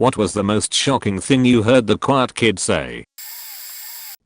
What was the most shocking thing you heard the quiet kid say?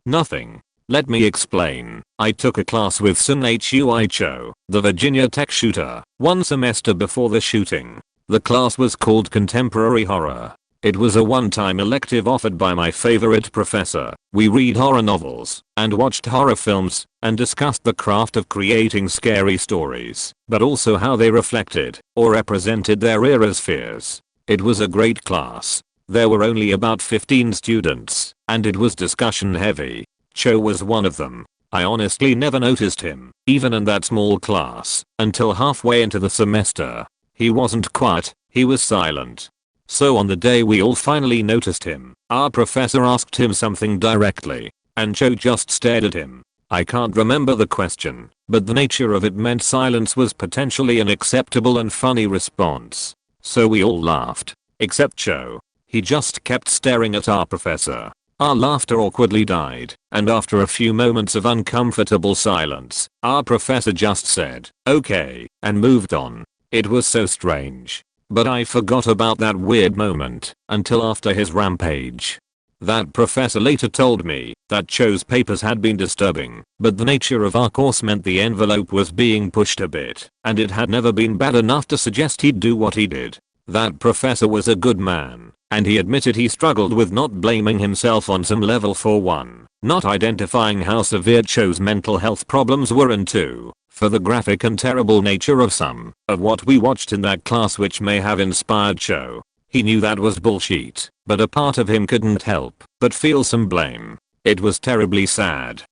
Nothing. Let me explain. I took a class with Sun Hui Cho, the Virginia Tech shooter, one semester before the shooting. The class was called Contemporary Horror. It was a one-time elective offered by my favorite professor. We read horror novels, and watched horror films, and discussed the craft of creating scary stories, but also how they reflected, or represented their era's fears. It was a great class. There were only about 15 students, and it was discussion heavy. Cho was one of them. I honestly never noticed him, even in that small class, until halfway into the semester. He wasn't quiet, he was silent. So on the day we all finally noticed him, our professor asked him something directly, and Cho just stared at him. I can't remember the question, but the nature of it meant silence was potentially an acceptable and funny response. So we all laughed, except Cho. He just kept staring at our professor. Our laughter awkwardly died, and after a few moments of uncomfortable silence, our professor just said, "Okay," and moved on. It was so strange. But I forgot about that weird moment until after his rampage. That professor later told me that Cho's papers had been disturbing, but the nature of our course meant the envelope was being pushed a bit, and it had never been bad enough to suggest he'd do what he did. That professor was a good man, and he admitted he struggled with not blaming himself on some level for one, not identifying how severe Cho's mental health problems were, and two, for the graphic and terrible nature of some of what we watched in that class, which may have inspired Cho. He knew that was bullshit, but a part of him couldn't help but feel some blame. It was terribly sad.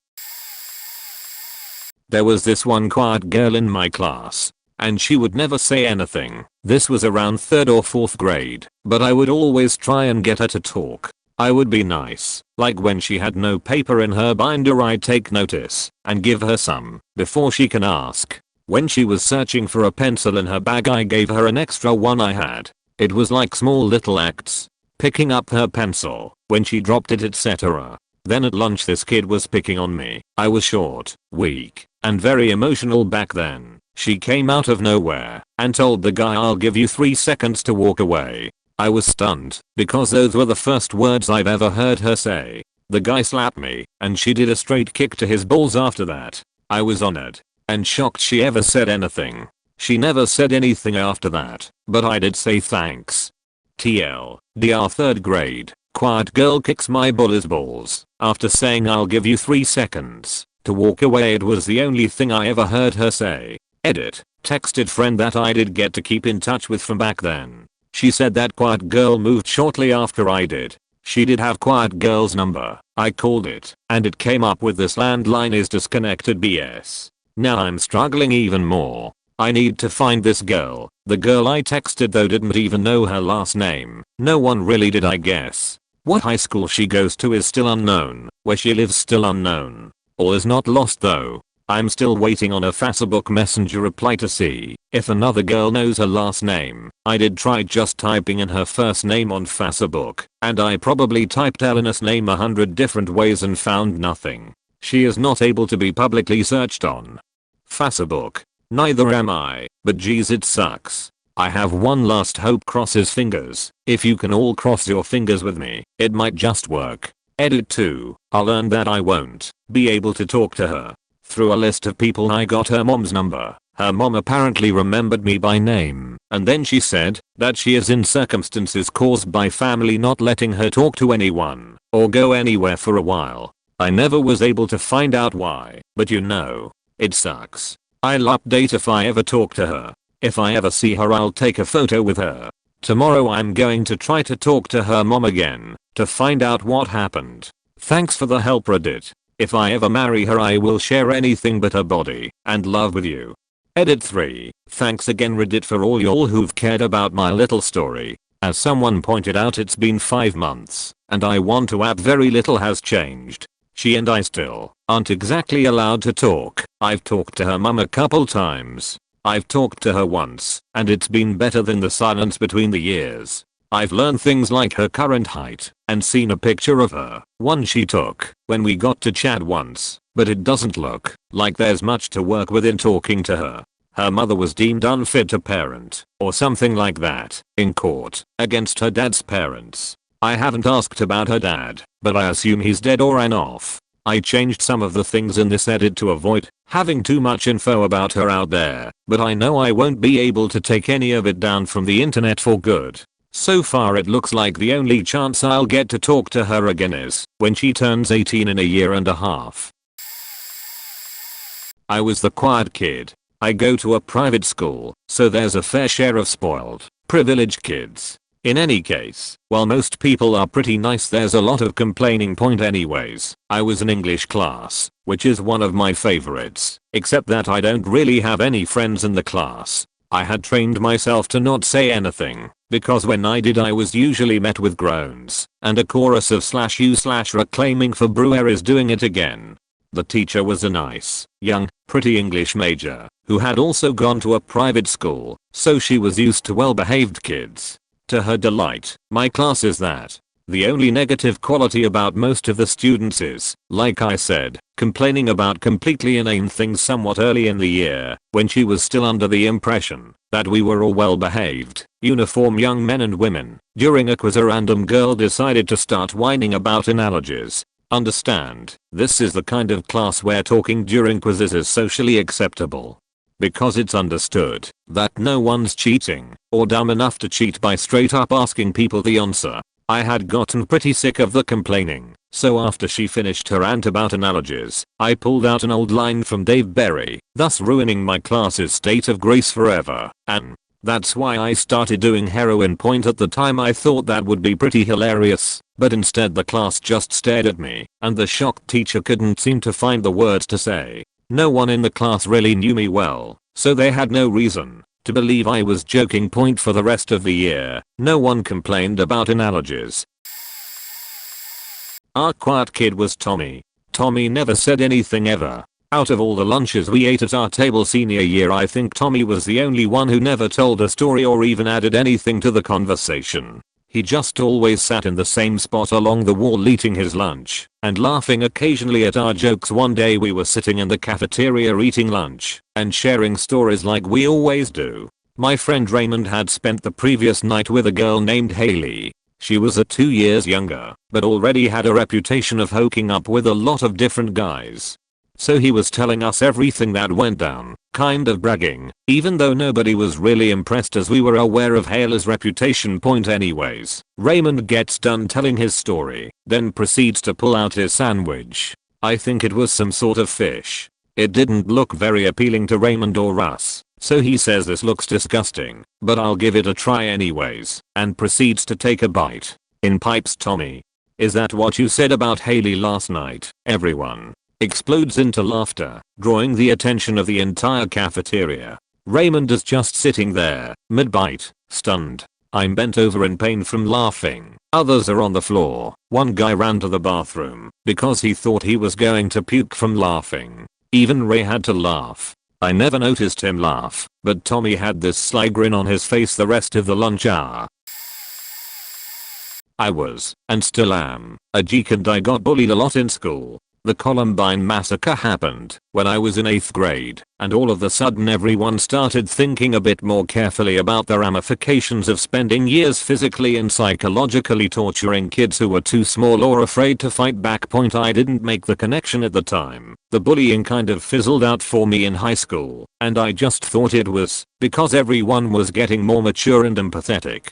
There was this one quiet girl in my class, and she would never say anything. This was around 3rd or 4th grade, but I would always try and get her to talk. I would be nice, like when she had no paper in her binder I'd take notice and give her some before she can ask. When she was searching for a pencil in her bag I gave her an extra one I had. It was like small little acts. Picking up her pencil when she dropped it, etc. Then at lunch this kid was picking on me. I was short, weak, and very emotional back then. She came out of nowhere and told the guy, "I'll give you 3 seconds to walk away." I was stunned because those were the first words I've ever heard her say. The guy slapped me and she did a straight kick to his balls after that. I was honored and shocked she ever said anything. She never said anything after that, but I did say thanks. TLDR 3rd grade, quiet girl kicks my bully's balls after saying "I'll give you 3 seconds to walk away." It was the only thing I ever heard her say. Edit, texted friend that I did get to keep in touch with from back then. She said that quiet girl moved shortly after I did. She did have quiet girl's number. I called it, and it came up with "this landline is disconnected BS." Now I'm struggling even more. I need to find this girl. The girl I texted though didn't even know her last name. No one really did, I guess. What high school she goes to is still unknown. Where she lives still unknown. All is not lost though. I'm still waiting on a Facebook Messenger reply to see if another girl knows her last name. I did try just typing in her first name on Facebook, and I probably typed Eleanor's name 100 different ways and found nothing. She is not able to be publicly searched on Facebook. Neither am I, but geez, it sucks. I have one last hope, cross his fingers. If you can all cross your fingers with me, it might just work. Edit 2. I'll learn that I won't be able to talk to her. Through a list of people I got her mom's number. Her mom apparently remembered me by name, and then she said that she is in circumstances caused by family not letting her talk to anyone or go anywhere for a while. I never was able to find out why, but you know, it sucks. I'll update if I ever talk to her. If I ever see her, I'll take a photo with her. Tomorrow I'm going to try to talk to her mom again to find out what happened. Thanks for the help, Reddit. If I ever marry her, I will share anything but her body and love with you. Edit 3. Thanks again, Reddit, for all y'all who've cared about my little story. As someone pointed out, it's been 5 months, and I want to add very little has changed. She and I still aren't exactly allowed to talk. I've talked to her mum a couple times. I've talked to her once, and it's been better than the silence between the years. I've learned things like her current height and seen a picture of her, one she took when we got to chat once, but it doesn't look like there's much to work with in talking to her. Her mother was deemed unfit to parent, or something like that, in court, against her dad's parents. I haven't asked about her dad, but I assume he's dead or ran off. I changed some of the things in this edit to avoid having too much info about her out there, but I know I won't be able to take any of it down from the internet for good. So far it looks like the only chance I'll get to talk to her again is when she turns 18 in a year and a half. I was the quiet kid. I go to a private school, so there's a fair share of spoiled, privileged kids. In any case, while most people are pretty nice, there's a lot of complaining point anyways. I was in English class, which is one of my favorites, except that I don't really have any friends in the class. I had trained myself to not say anything, because when I did I was usually met with groans and a chorus of /u/r claiming for Brewer is doing it again. The teacher was a nice, young, pretty English major, who had also gone to a private school, so she was used to well-behaved kids. To her delight, my class is that. The only negative quality about most of the students is, like I said, complaining about completely inane things somewhat early in the year, when she was still under the impression that we were all well-behaved, uniform young men and women. During a quiz a random girl decided to start whining about analogies. Understand, this is the kind of class where talking during quizzes is socially acceptable. Because it's understood that no one's cheating or dumb enough to cheat by straight up asking people the answer. I had gotten pretty sick of the complaining, so after she finished her rant about analogies, I pulled out an old line from Dave Berry, thus ruining my class's state of grace forever, and that's why I started doing heroin point at the time. I thought that would be pretty hilarious, but instead the class just stared at me, and the shocked teacher couldn't seem to find the words to say. No one in the class really knew me well, so they had no reason to believe I was joking point for the rest of the year. No one complained about analogies. Our quiet kid was Tommy. Tommy never said anything ever. Out of all the lunches we ate at our table senior year, I think Tommy was the only one who never told a story or even added anything to the conversation. He just always sat in the same spot along the wall eating his lunch and laughing occasionally at our jokes. One day we were sitting in the cafeteria eating lunch and sharing stories like we always do. My friend Raymond had spent the previous night with a girl named Haley. She was 2 years younger, but already had a reputation of hooking up with a lot of different guys. So he was telling us everything that went down, kind of bragging, even though nobody was really impressed as we were aware of Haley's reputation point anyways. Raymond gets done telling his story, then proceeds to pull out his sandwich. I think it was some sort of fish. It didn't look very appealing to Raymond or us, so he says this looks disgusting, but I'll give it a try anyways, and proceeds to take a bite. In pipes Tommy. Is that what you said about Haley last night? Everyone explodes into laughter, drawing the attention of the entire cafeteria. Raymond is just sitting there, mid-bite, stunned. I'm bent over in pain from laughing. Others are on the floor. One guy ran to the bathroom because he thought he was going to puke from laughing. Even Ray had to laugh. I never noticed him laugh, but Tommy had this sly grin on his face the rest of the lunch hour. I was, and still am, a geek and I got bullied a lot in school. The Columbine massacre happened when I was in 8th grade, and all of a sudden everyone started thinking a bit more carefully about the ramifications of spending years physically and psychologically torturing kids who were too small or afraid to fight back. I didn't make the connection at the time. The bullying kind of fizzled out for me in high school, and I just thought it was because everyone was getting more mature and empathetic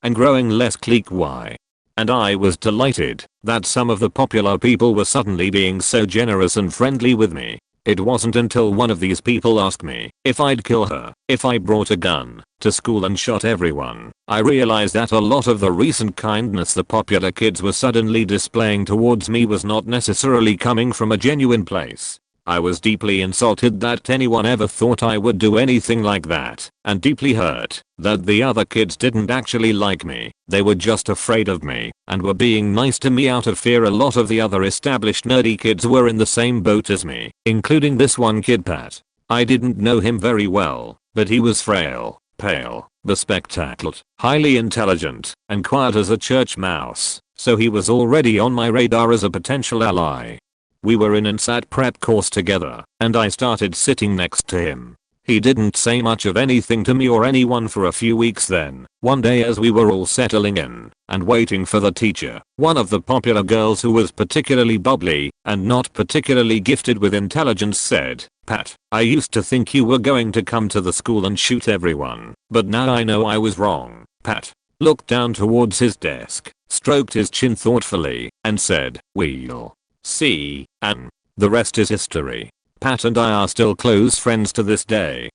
and growing less clique. Why? And I was delighted that some of the popular people were suddenly being so generous and friendly with me. It wasn't until one of these people asked me if I'd kill her if I brought a gun to school and shot everyone, I realized that a lot of the recent kindness the popular kids were suddenly displaying towards me was not necessarily coming from a genuine place. I was deeply insulted that anyone ever thought I would do anything like that, and deeply hurt that the other kids didn't actually like me. They were just afraid of me and were being nice to me out of fear. A lot of the other established nerdy kids were in the same boat as me, including this one kid Pat. I didn't know him very well, but he was frail, pale, bespectacled, highly intelligent, and quiet as a church mouse, so he was already on my radar as a potential ally. We were in an SAT prep course together, and I started sitting next to him. He didn't say much of anything to me or anyone for a few weeks then. One day as we were all settling in and waiting for the teacher, one of the popular girls who was particularly bubbly and not particularly gifted with intelligence said, "Pat, I used to think you were going to come to the school and shoot everyone, but now I know I was wrong." Pat looked down towards his desk, stroked his chin thoughtfully, and said, "We'll see, and the rest is history." Pat and I are still close friends to this day.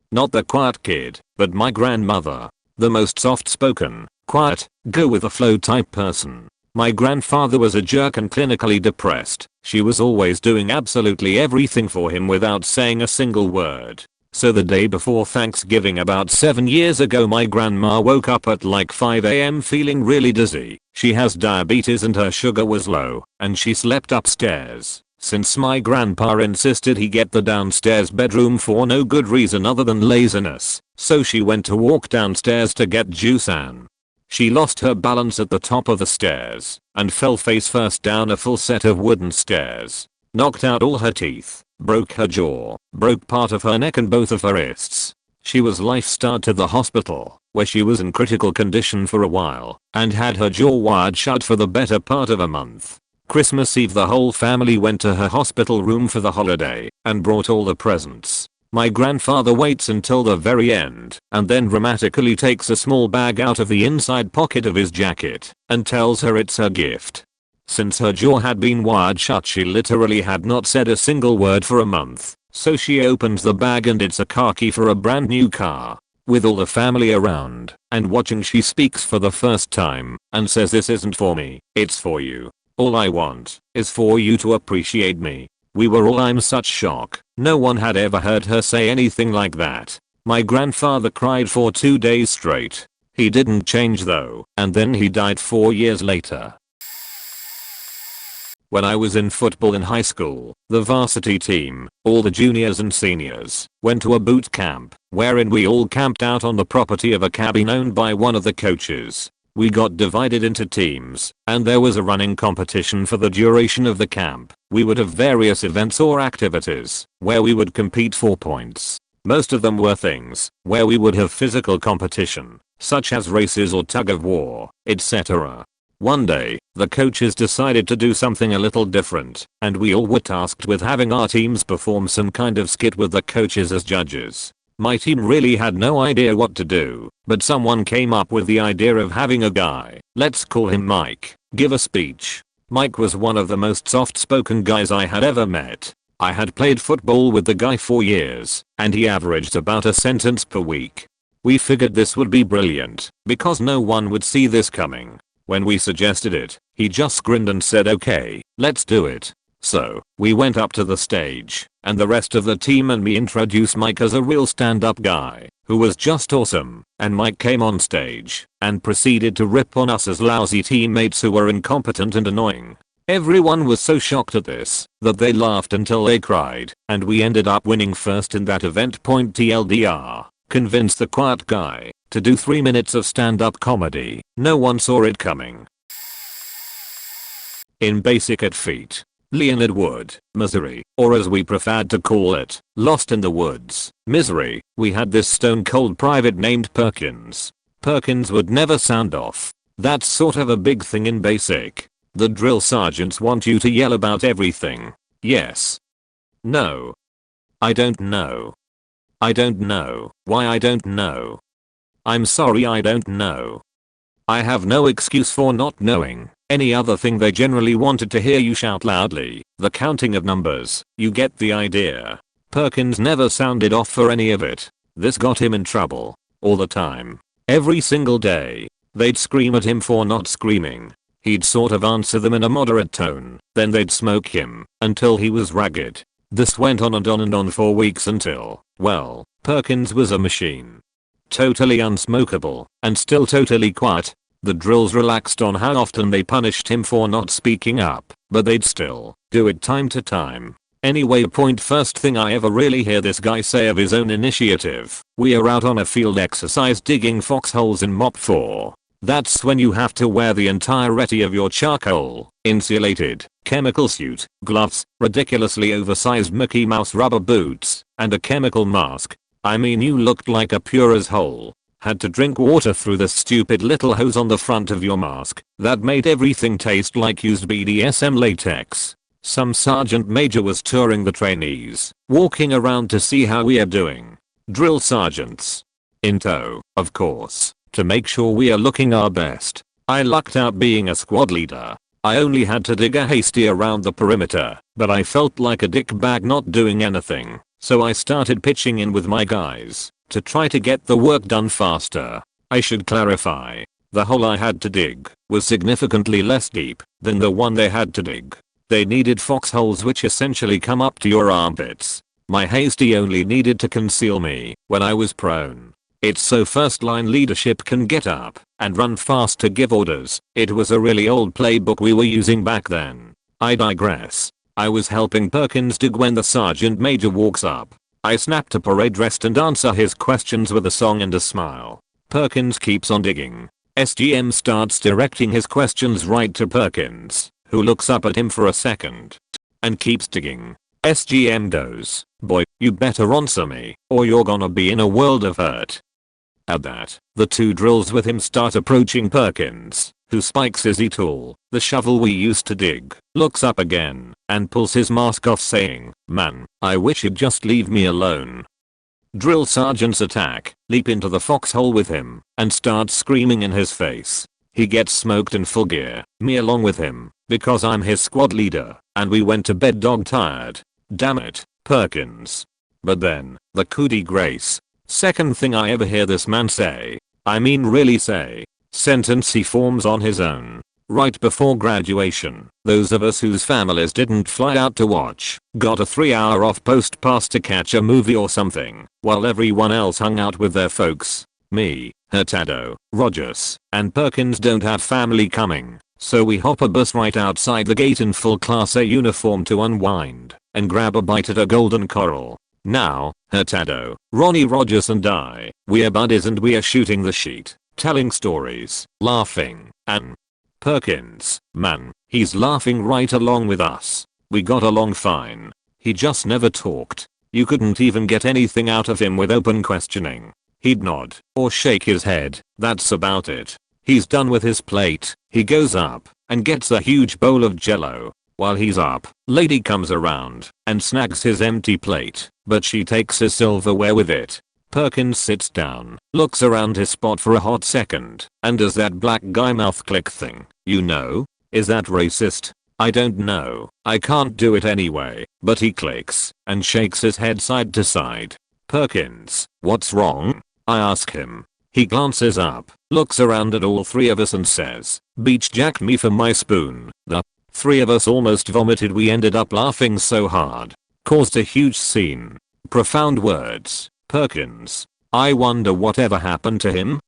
Not the quiet kid, but my grandmother. The most soft-spoken, quiet, go-with-the-flow type person. My grandfather was a jerk and clinically depressed. She was always doing absolutely everything for him without saying a single word. So the day before Thanksgiving about 7 years ago, my grandma woke up at like 5 AM feeling really dizzy. She has diabetes and her sugar was low, and she slept upstairs. Since my grandpa insisted he get the downstairs bedroom for no good reason other than laziness, so she went to walk downstairs to get juice and she lost her balance at the top of the stairs and fell face first down a full set of wooden stairs. Knocked out all her teeth, broke her jaw, broke part of her neck and both of her wrists. She was life-starved to the hospital, where she was in critical condition for a while and had her jaw wired shut for the better part of a month. Christmas Eve the whole family went to her hospital room for the holiday and brought all the presents. My grandfather waits until the very end and then dramatically takes a small bag out of the inside pocket of his jacket and tells her it's her gift. Since her jaw had been wired shut, she literally had not said a single word for a month, so she opens the bag and it's a car key for a brand new car. With all the family around and watching, she speaks for the first time and says, "This isn't for me, it's for you. All I want is for you to appreciate me." We were all in such shock. No one had ever heard her say anything like that. My grandfather cried for 2 days straight. He didn't change though, and then he died 4 years later. When I was in football in high school, the varsity team, all the juniors and seniors, went to a boot camp, wherein we all camped out on the property of a cabin owned by one of the coaches. We got divided into teams, and there was a running competition for the duration of the camp. We would have various events or activities, where we would compete for points. Most of them were things, where we would have physical competition, such as races or tug of war, etc. One day, the coaches decided to do something a little different, and we all were tasked with having our teams perform some kind of skit with the coaches as judges. My team really had no idea what to do, but someone came up with the idea of having a guy, let's call him Mike, give a speech. Mike was one of the most soft-spoken guys I had ever met. I had played football with the guy for years, and he averaged about a sentence per week. We figured this would be brilliant, because no one would see this coming. When we suggested it, he just grinned and said, "Okay, let's do it." So, we went up to the stage, and the rest of the team and me introduced Mike as a real stand-up guy, who was just awesome, and Mike came on stage, and proceeded to rip on us as lousy teammates who were incompetent and annoying. Everyone was so shocked at this, that they laughed until they cried, and we ended up winning first in that event. TLDR, convinced the quiet guy to do 3 minutes of stand-up comedy. No one saw it coming. In basic at feet. Leonard Wood, Missouri, or as we preferred to call it, Lost in the Woods, Missouri, we had this stone cold private named Perkins. Perkins would never sound off. That's sort of a big thing in basic. The drill sergeants want you to yell about everything. Yes. No. I don't know. I don't know. Why I don't know. I'm sorry I don't know. I have no excuse for not knowing. Any other thing they generally wanted to hear you shout loudly. The counting of numbers. You get the idea. Perkins never sounded off for any of it. This got him in trouble. All the time. Every single day. They'd scream at him for not screaming. He'd sort of answer them in a moderate tone. Then they'd smoke him until he was ragged. This went on and on and on for weeks until, well, Perkins was a machine. Totally unsmokable and still totally quiet. The drills relaxed on how often they punished him for not speaking up, but they'd still do it time to time. Anyway, first thing I ever really hear this guy say of his own initiative. We are out on a field exercise digging foxholes in Mop 4. That's when you have to wear the entirety of your charcoal, insulated, chemical suit, gloves, ridiculously oversized Mickey Mouse rubber boots, and a chemical mask. I mean, you looked like a pure as hole. Had to drink water through the stupid little hose on the front of your mask that made everything taste like used BDSM latex. Some sergeant major was touring the trainees, walking around to see how we are doing. Drill sergeants. In tow, of course, to make sure we are looking our best. I lucked out being a squad leader. I only had to dig a hasty around the perimeter, but I felt like a dickbag not doing anything, so I started pitching in with my guys to try to get the work done faster. I should clarify, the hole I had to dig was significantly less deep than the one they had to dig. They needed foxholes which essentially come up to your armpits. My hasty only needed to conceal me when I was prone. It's so first line leadership can get up and run fast to give orders. It was a really old playbook we were using back then. I digress. I was helping Perkins dig when the sergeant major walks up. I snap to parade rest and answer his questions with a song and a smile. Perkins keeps on digging. SGM starts directing his questions right to Perkins, who looks up at him for a second and keeps digging. SGM goes, "Boy, you better answer me or you're gonna be in a world of hurt." At that, the two drills with him start approaching Perkins, who spikes his e-tool, the shovel we used to dig, looks up again, and pulls his mask off saying, "Man, I wish you'd just leave me alone." Drill sergeants attack, leap into the foxhole with him, and start screaming in his face. He gets smoked in full gear, me along with him, because I'm his squad leader, and we went to bed dog tired. Damn it, Perkins. But then, the coup de grace. Second thing I ever hear this man say, I mean really say, sentence he forms on his own. Right before graduation, those of us whose families didn't fly out to watch got a 3-hour off post pass to catch a movie or something, while everyone else hung out with their folks. Me, Hurtado, Rogers, and Perkins don't have family coming, so we hop a bus right outside the gate in full Class A uniform to unwind and grab a bite at a Golden Corral. Now, Hurtado, Ronnie Rogers and I, we are buddies and we are shooting the sheet, telling stories, laughing, and Perkins, man, he's laughing right along with us. We got along fine. He just never talked. You couldn't even get anything out of him with open questioning. He'd nod or shake his head, that's about it. He's done with his plate, he goes up and gets a huge bowl of jello. While he's up, lady comes around and snags his empty plate, but she takes his silverware with it. Perkins sits down, looks around his spot for a hot second, and does that black guy mouth click thing, you know? Is that racist? I don't know, I can't do it anyway, but he clicks and shakes his head side to side. Perkins, what's wrong? I ask him. He glances up, looks around at all three of us and says, "Beach jack me for my spoon." The three of us almost vomited. We ended up laughing so hard. Caused a huge scene. Profound words. Perkins. I wonder whatever happened to him.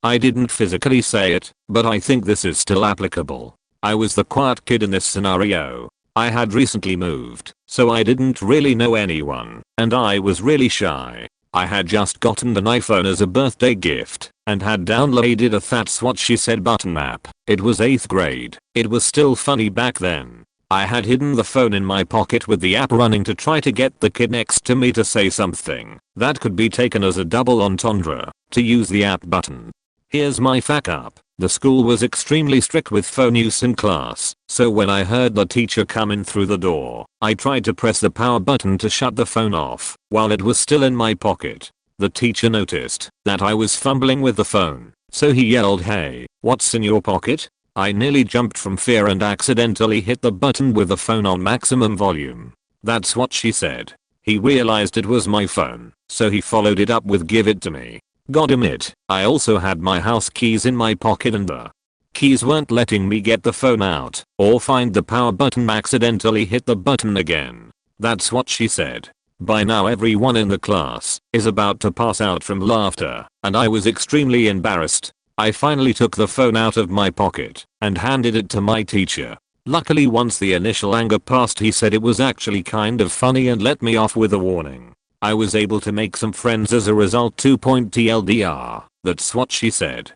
I didn't physically say it, but I think this is still applicable. I was the quiet kid in this scenario. I had recently moved, so I didn't really know anyone, and I was really shy. I had just gotten an iPhone as a birthday gift, and had downloaded a That's What She Said button app. It was 8th grade. It was still funny back then. I had hidden the phone in my pocket with the app running to try to get the kid next to me to say something that could be taken as a double entendre to use the app button. Here's my fuck up. The school was extremely strict with phone use in class, so when I heard the teacher come in through the door, I tried to press the power button to shut the phone off while it was still in my pocket. The teacher noticed that I was fumbling with the phone, so he yelled, "Hey, what's in your pocket?" I nearly jumped from fear and accidentally hit the button with the phone on maximum volume. That's what she said. He realized it was my phone, so he followed it up with "Give it to me." God damn it, I also had my house keys in my pocket and the keys weren't letting me get the phone out or find the power button. Accidentally hit the button again. That's what she said. By now everyone in the class is about to pass out from laughter, and I was extremely embarrassed. I finally took the phone out of my pocket and handed it to my teacher. Luckily, once the initial anger passed, he said it was actually kind of funny and let me off with a warning. I was able to make some friends as a result. 2.TLDR, that's what she said.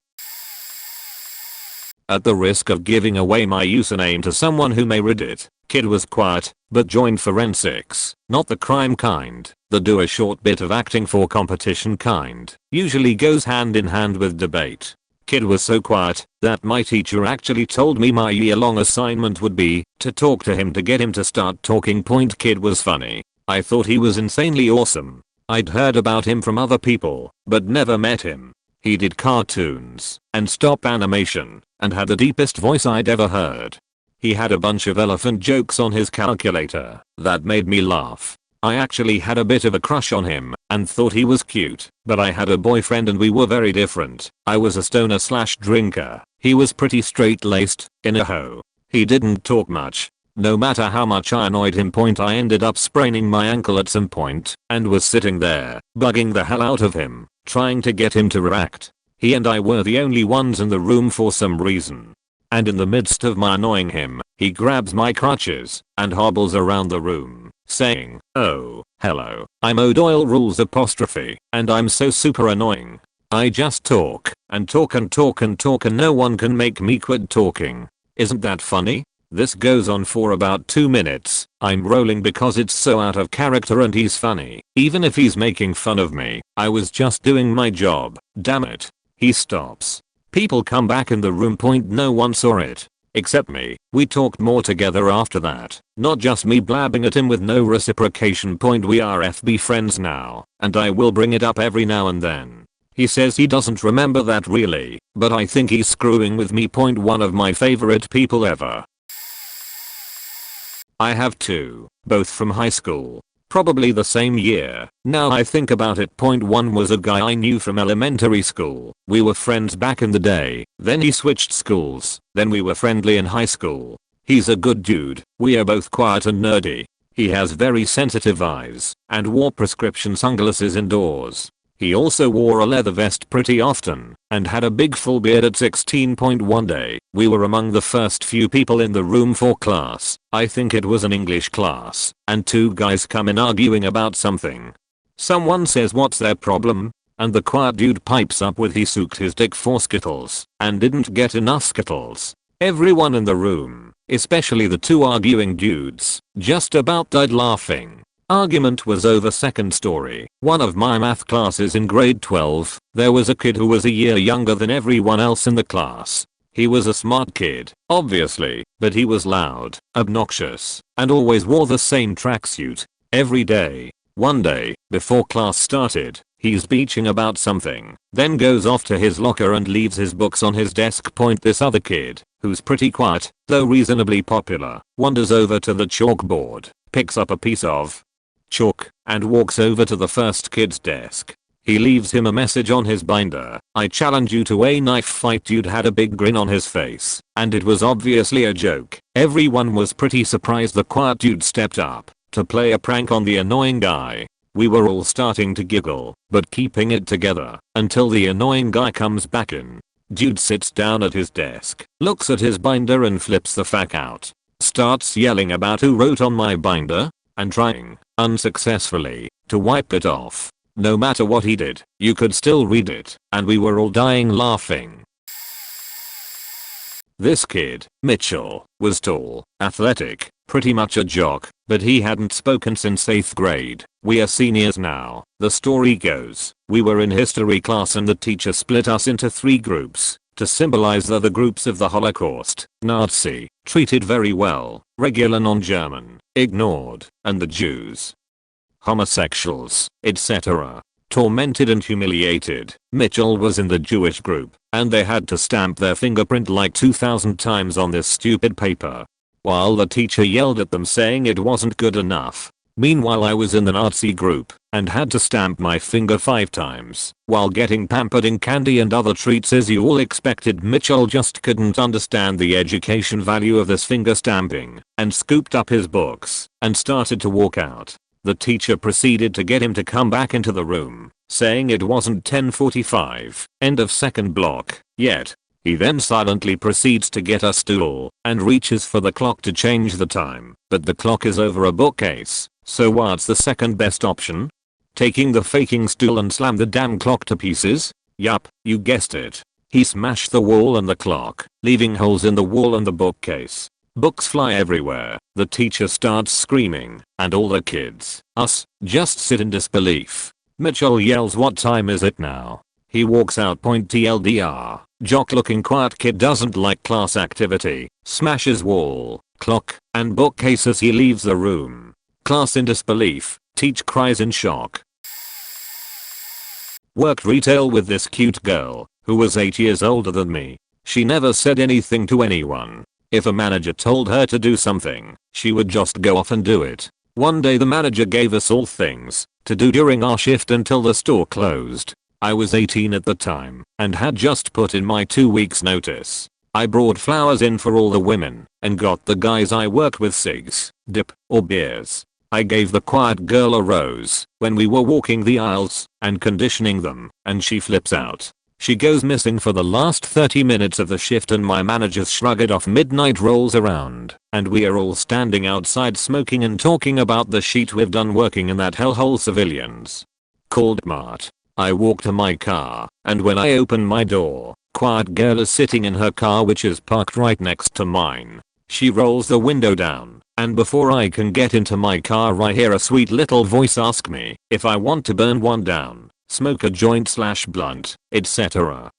At the risk of giving away my username to someone who may read it, kid was quiet, but joined forensics, not the crime kind, the do a short bit of acting for competition kind, usually goes hand in hand with debate. Kid was so quiet that my teacher actually told me my year-long assignment would be to talk to him to get him to start talking. Kid was funny. I thought he was insanely awesome. I'd heard about him from other people, but never met him. He did cartoons and stop animation and had the deepest voice I'd ever heard. He had a bunch of elephant jokes on his calculator that made me laugh. I actually had a bit of a crush on him and thought he was cute, but I had a boyfriend and we were very different. I was a stoner/drinker. He was pretty straight-laced, in a hoe. He didn't talk much. No matter how much I annoyed him. I ended up spraining my ankle at some point and was sitting there, bugging the hell out of him, trying to get him to react. He and I were the only ones in the room for some reason. And in the midst of my annoying him, he grabs my crutches and hobbles around the room, saying, "Oh, hello, I'm O'Doyle rules apostrophe, and I'm so super annoying. I just talk and talk and talk and talk and no one can make me quit talking. Isn't that funny?" This goes on for about 2 minutes. I'm rolling because it's so out of character and he's funny. Even if he's making fun of me, I was just doing my job. Damn it. He stops. People come back in the room. No one saw it. Except me. We talked more together after that. Not just me blabbing at him with no reciprocation. We are FB friends now, and I will bring it up every now and then. He says he doesn't remember that really, but I think he's screwing with me. One of my favorite people ever. I have two, both from high school. Probably the same year. Now I think about it. One was a guy I knew from elementary school. We were friends back in the day. Then he switched schools. Then we were friendly in high school. He's a good dude. We are both quiet and nerdy. He has very sensitive eyes and wore prescription sunglasses indoors. He also wore a leather vest pretty often and had a big full beard at 16. One day, we were among the first few people in the room for class. I think it was an English class, and two guys come in arguing about something. Someone says what's their problem? And the quiet dude pipes up with he sucked his dick for Skittles and didn't get enough Skittles. Everyone in the room, especially the two arguing dudes, just about died laughing. Argument was over. Second story. One of my math classes in grade 12, there was a kid who was a year younger than everyone else in the class. He was a smart kid, obviously, but he was loud, obnoxious, and always wore the same tracksuit every day. One day, before class started, he's bitching about something, then goes off to his locker and leaves his books on his desk. This other kid, who's pretty quiet, though reasonably popular, wanders over to the chalkboard, picks up a piece of chalk, and walks over to the first kid's desk. He leaves him a message on his binder. "I challenge you to a knife fight." Dude had a big grin on his face, and it was obviously a joke. Everyone was pretty surprised. The quiet dude stepped up to play a prank on the annoying guy. We were all starting to giggle, but keeping it together until the annoying guy comes back in. Dude sits down at his desk, looks at his binder and flips the fuck out. Starts yelling about who wrote on my binder, and trying, unsuccessfully, to wipe it off. No matter what he did, you could still read it, and we were all dying laughing. This kid, Mitchell, was tall, athletic, pretty much a jock, but he hadn't spoken since 8th grade. We are seniors now. The story goes, we were in history class and the teacher split us into 3 groups to symbolize the groups of the Holocaust: Nazi, treated very well; regular non-German, ignored; and the Jews. Homosexuals, etc., tormented and humiliated. Mitchell was in the Jewish group, and they had to stamp their fingerprint like 2,000 times on this stupid paper, while the teacher yelled at them saying it wasn't good enough. Meanwhile, I was in the Nazi group and had to stamp my finger 5 times while getting pampered in candy and other treats as you all expected. Mitchell just couldn't understand the education value of this finger stamping and scooped up his books and started to walk out. The teacher proceeded to get him to come back into the room, saying it wasn't 10:45, end of second block, yet. He then silently proceeds to get a stool and reaches for the clock to change the time, but the clock is over a bookcase, so what's the second best option? taking the faking stool and slammed the damn clock to pieces. Yup, you guessed it. He smashed the wall and the clock, leaving holes in the wall and the bookcase. Books fly everywhere, the teacher starts screaming, and all the kids, us, just sit in disbelief. Mitchell yells, "What time is it now?" He walks out. TLDR, jock looking quiet kid doesn't like class activity, smashes wall, clock, and bookcase as he leaves the room. Class in disbelief, teach cries in shock. Worked retail with this cute girl, who was 8 years older than me. She never said anything to anyone. If a manager told her to do something, she would just go off and do it. One day the manager gave us all things to do during our shift until the store closed. I was 18 at the time and had just put in my 2 weeks notice. I brought flowers in for all the women and got the guys I worked with cigs, dip, or beers. I gave the quiet girl a rose when we were walking the aisles and conditioning them, and she flips out. She goes missing for the last 30 minutes of the shift, and my manager's shrug it off. Midnight rolls around and we are all standing outside smoking and talking about the shit we've done working in that hellhole. Civilians. Called Mart. I walk to my car, and when I open my door, quiet girl is sitting in her car, which is parked right next to mine. She rolls the window down, and before I can get into my car I hear a sweet little voice ask me if I want to burn one down, smoke a joint/blunt, etc.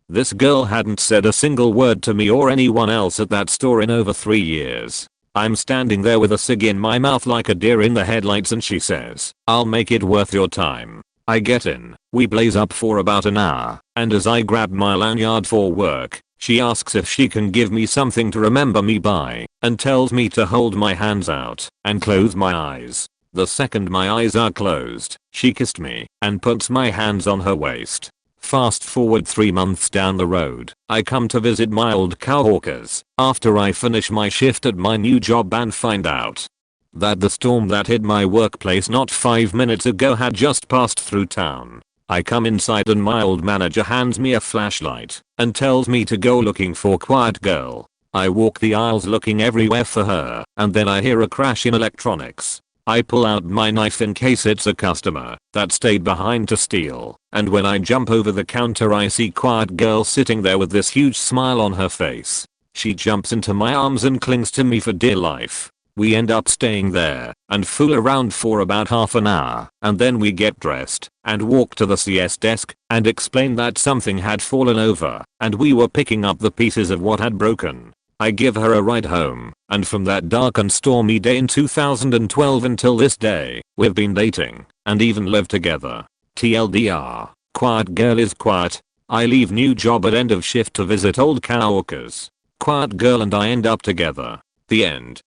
This girl hadn't said a single word to me or anyone else at that store in over 3 years. I'm standing there with a cig in my mouth like a deer in the headlights, and she says, "I'll make it worth your time." I get in, we blaze up for about an hour, and as I grab my lanyard for work, she asks if she can give me something to remember me by, and tells me to hold my hands out and close my eyes. The second my eyes are closed, she kissed me and puts my hands on her waist. Fast forward 3 months down the road, I come to visit my old coworkers after I finish my shift at my new job and find out that the storm that hit my workplace not 5 minutes ago had just passed through town. I come inside and my old manager hands me a flashlight and tells me to go looking for quiet girl. I walk the aisles looking everywhere for her, and then I hear a crash in electronics. I pull out my knife in case it's a customer that stayed behind to steal, and when I jump over the counter I see quiet girl sitting there with this huge smile on her face. She jumps into my arms and clings to me for dear life. We end up staying there and fool around for about half an hour, and then we get dressed and walk to the CS desk and explain that something had fallen over and we were picking up the pieces of what had broken. I give her a ride home, and from that dark and stormy day in 2012 until this day, we've been dating and even lived together. TLDR, quiet girl is quiet. I leave new job at end of shift to visit old coworkers. Quiet girl and I end up together. The end.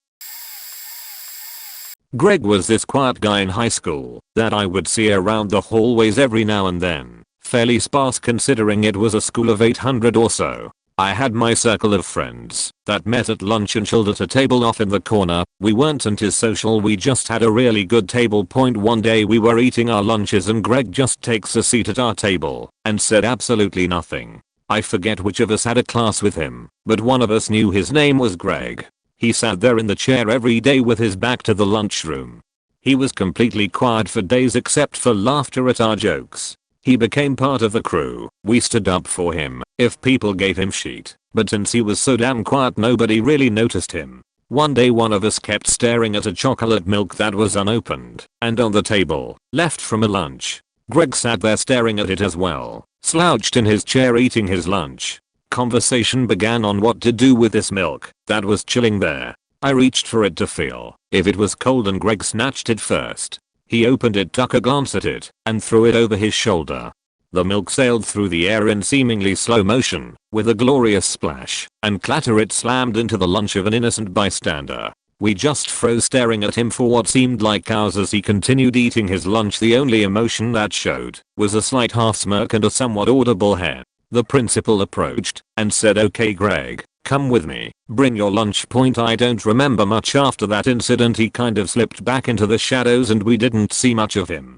Greg was this quiet guy in high school that I would see around the hallways every now and then, fairly sparse considering it was a school of 800 or so. I had my circle of friends that met at lunch and chilled at a table off in the corner. We weren't antisocial, we just had a really good table. One day we were eating our lunches and Greg just takes a seat at our table and said absolutely nothing. I forget which of us had a class with him, but one of us knew his name was Greg. He sat there in the chair every day with his back to the lunchroom. He was completely quiet for days except for laughter at our jokes. He became part of the crew. We stood up for him if people gave him shit, but since he was so damn quiet nobody really noticed him. One day one of us kept staring at a chocolate milk that was unopened and on the table, left from a lunch. Greg sat there staring at it as well, slouched in his chair eating his lunch. Conversation began on what to do with this milk that was chilling there. I reached for it to feel if it was cold and Greg snatched it first. He opened it, took a glance at it, and threw it over his shoulder. The milk sailed through the air in seemingly slow motion, with a glorious splash and clatter. It slammed into the lunch of an innocent bystander. We just froze staring at him for what seemed like hours as he continued eating his lunch. The only emotion that showed was a slight half smirk and a somewhat audible head. The principal approached and said, "Okay Greg, come with me, bring your lunch." I don't remember much after that incident. He kind of slipped back into the shadows and we didn't see much of him.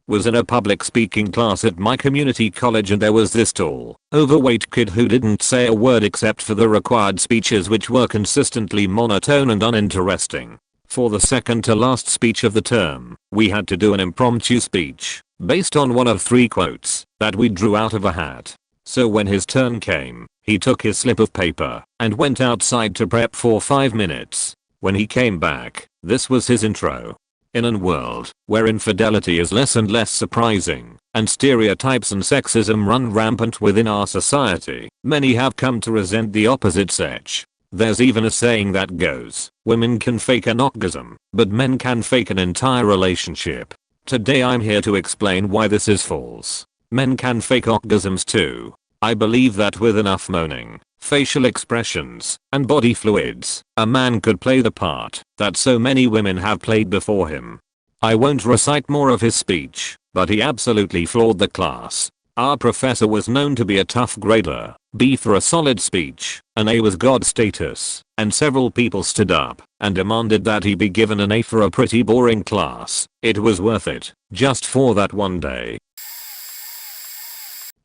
Was in a public speaking class at my community college and there was this tall, overweight kid who didn't say a word except for the required speeches which were consistently monotone and uninteresting. For the second to last speech of the term, we had to do an impromptu speech based on one of 3 quotes that we drew out of a hat. So when his turn came, he took his slip of paper and went outside to prep for 5 minutes. When he came back, this was his intro. In a world where infidelity is less and less surprising, and stereotypes and sexism run rampant within our society, many have come to resent the opposite sex. There's even a saying that goes, women can fake an orgasm, but men can fake an entire relationship. Today I'm here to explain why this is false. Men can fake orgasms too. I believe that with enough moaning, facial expressions, and body fluids, a man could play the part that so many women have played before him. I won't recite more of his speech, but he absolutely floored the class. Our professor was known to be a tough grader, B for a solid speech, an A was God status, and several people stood up and demanded that he be given an A for a pretty boring class. It was worth it, just for that one day.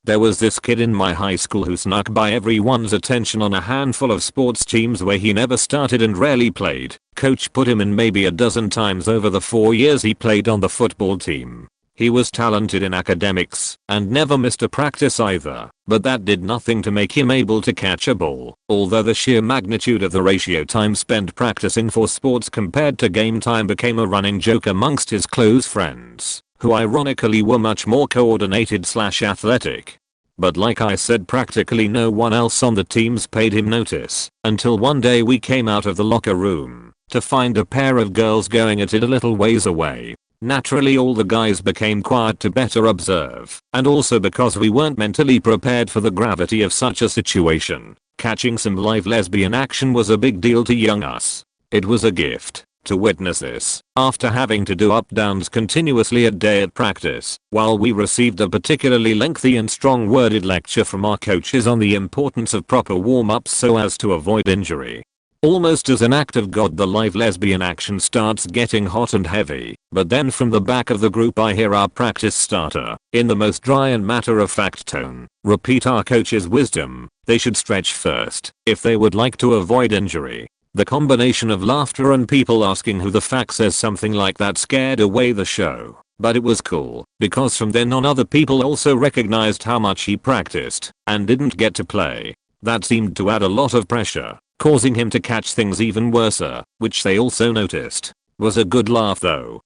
There was this kid in my high school who snuck by everyone's attention on a handful of sports teams where he never started and rarely played. Coach put him in maybe a dozen times over the 4 years he played on the football team. He was talented in academics and never missed a practice either, but that did nothing to make him able to catch a ball, although the sheer magnitude of the ratio time spent practicing for sports compared to game time became a running joke amongst his close friends, who ironically were much more coordinated/athletic. But like I said, practically no one else on the teams paid him notice, until one day we came out of the locker room to find a pair of girls going at it a little ways away. Naturally all the guys became quiet to better observe, and also because we weren't mentally prepared for the gravity of such a situation. Catching some live lesbian action was a big deal to young us. It was a gift to witness this after having to do up downs continuously a day at practice, while we received a particularly lengthy and strong worded lecture from our coaches on the importance of proper warm-ups so as to avoid injury. Almost as an act of God, the live lesbian action starts getting hot and heavy, but then from the back of the group I hear our practice starter, in the most dry and matter-of-fact tone, repeat our coach's wisdom: they should stretch first if they would like to avoid injury. The combination of laughter and people asking who the fuck says something like that scared away the show, but it was cool, because from then on other people also recognized how much he practiced and didn't get to play. That seemed to add a lot of pressure, causing him to catch things even worse, which they also noticed. Was a good laugh though.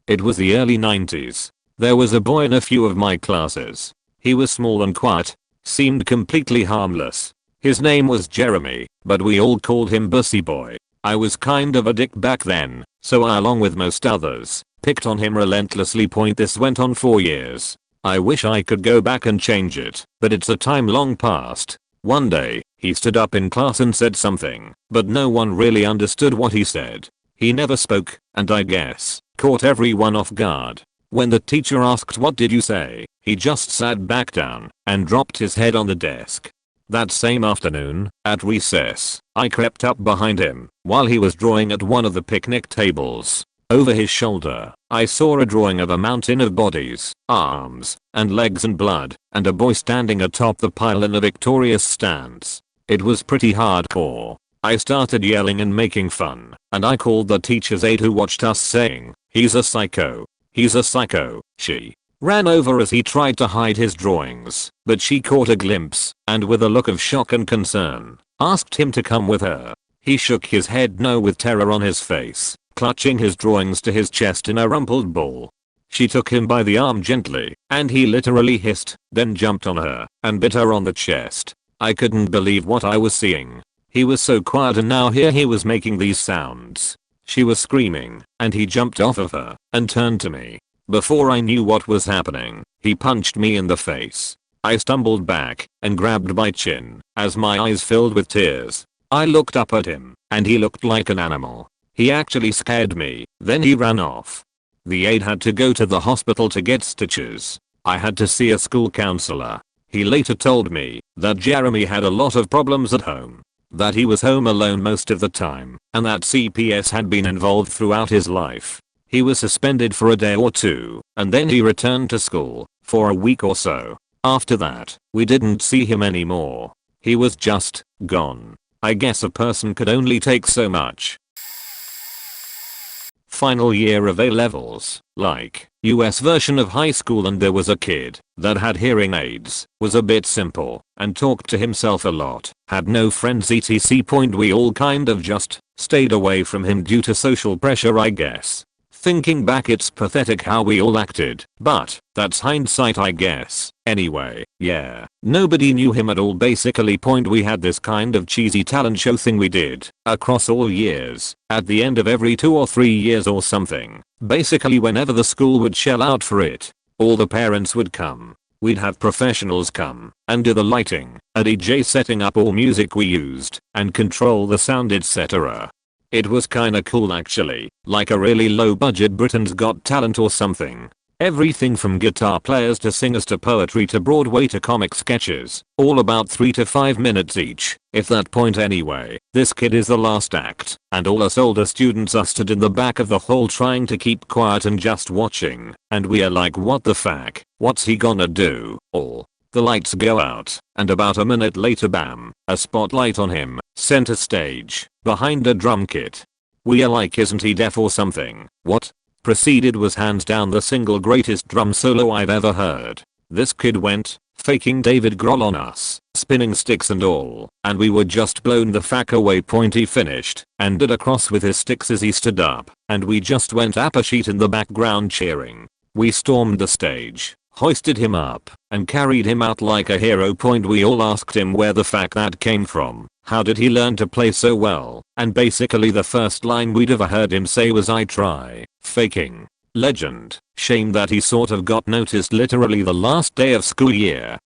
It was the early 90s. There was a boy in a few of my classes. He was small and quiet, seemed completely harmless. His name was Jeremy, but we all called him Bussy Boy. I was kind of a dick back then, so I, along with most others, picked on him relentlessly. This went on for years. I wish I could go back and change it, but it's a time long past. One day, he stood up in class and said something, but no one really understood what he said. He never spoke, and I guess, caught everyone off guard. When the teacher asked what did you say, he just sat back down and dropped his head on the desk. That same afternoon, at recess, I crept up behind him while he was drawing at one of the picnic tables. Over his shoulder, I saw a drawing of a mountain of bodies, arms, and legs and blood, and a boy standing atop the pile in a victorious stance. It was pretty hardcore. I started yelling and making fun, and I called the teacher's aide who watched us, saying, "He's a psycho. He's a psycho." She ran over as he tried to hide his drawings, but she caught a glimpse, and with a look of shock and concern, asked him to come with her. He shook his head no, with terror on his face, clutching his drawings to his chest in a rumpled ball. She took him by the arm gently, and he literally hissed, then jumped on her and bit her on the chest. I couldn't believe what I was seeing. He was so quiet and now here he was making these sounds. She was screaming, and he jumped off of her and turned to me. Before I knew what was happening, he punched me in the face. I stumbled back and grabbed my chin as my eyes filled with tears. I looked up at him, and he looked like an animal. He actually scared me, then he ran off. The aide had to go to the hospital to get stitches. I had to see a school counselor. He later told me that Jeremy had a lot of problems at home, that he was home alone most of the time, and that CPS had been involved throughout his life. He was suspended for a day or two, and then he returned to school for a week or so. After that, we didn't see him anymore. He was just gone. I guess a person could only take so much. final year of A-levels, like US version of high school, and there was a kid that had hearing aids, was a bit simple, and talked to himself a lot, had no friends etc. We all kind of just stayed away from him due to social pressure, I guess. Thinking back, it's pathetic how we all acted, but that's hindsight, I guess. Anyway, yeah, nobody knew him at all basically. We had this kind of cheesy talent show thing we did across all years, at the end of every 2 or 3 years or something. Basically whenever the school would shell out for it, all the parents would come. We'd have professionals come and do the lighting, a DJ setting up all music we used, and control the sound etc. It was kinda cool actually, like a really low budget Britain's Got Talent or something. Everything from guitar players to singers to poetry to Broadway to comic sketches, all about 3 to 5 minutes each, if that point anyway. This kid is the last act, and all us older students are stood in the back of the hall trying to keep quiet and just watching, and we are like, what the fuck, what's he gonna do? All. The lights go out, and about a minute later, bam, a spotlight on him, center stage, behind a drum kit. We are like, isn't he deaf or something? What? Proceeded was hands down the single greatest drum solo I've ever heard. This kid went, faking David Grohl on us, spinning sticks and all, and we were just blown the fuck away. He finished, and did a cross with his sticks as he stood up, and we just went apeshit in the background cheering. We stormed the stage, hoisted him up, and carried him out like a hero. We all asked him where the fuck that came from, how did he learn to play so well, and basically the first line we'd ever heard him say was, I try. Faking. Legend. Shame that he sort of got noticed literally the last day of school year.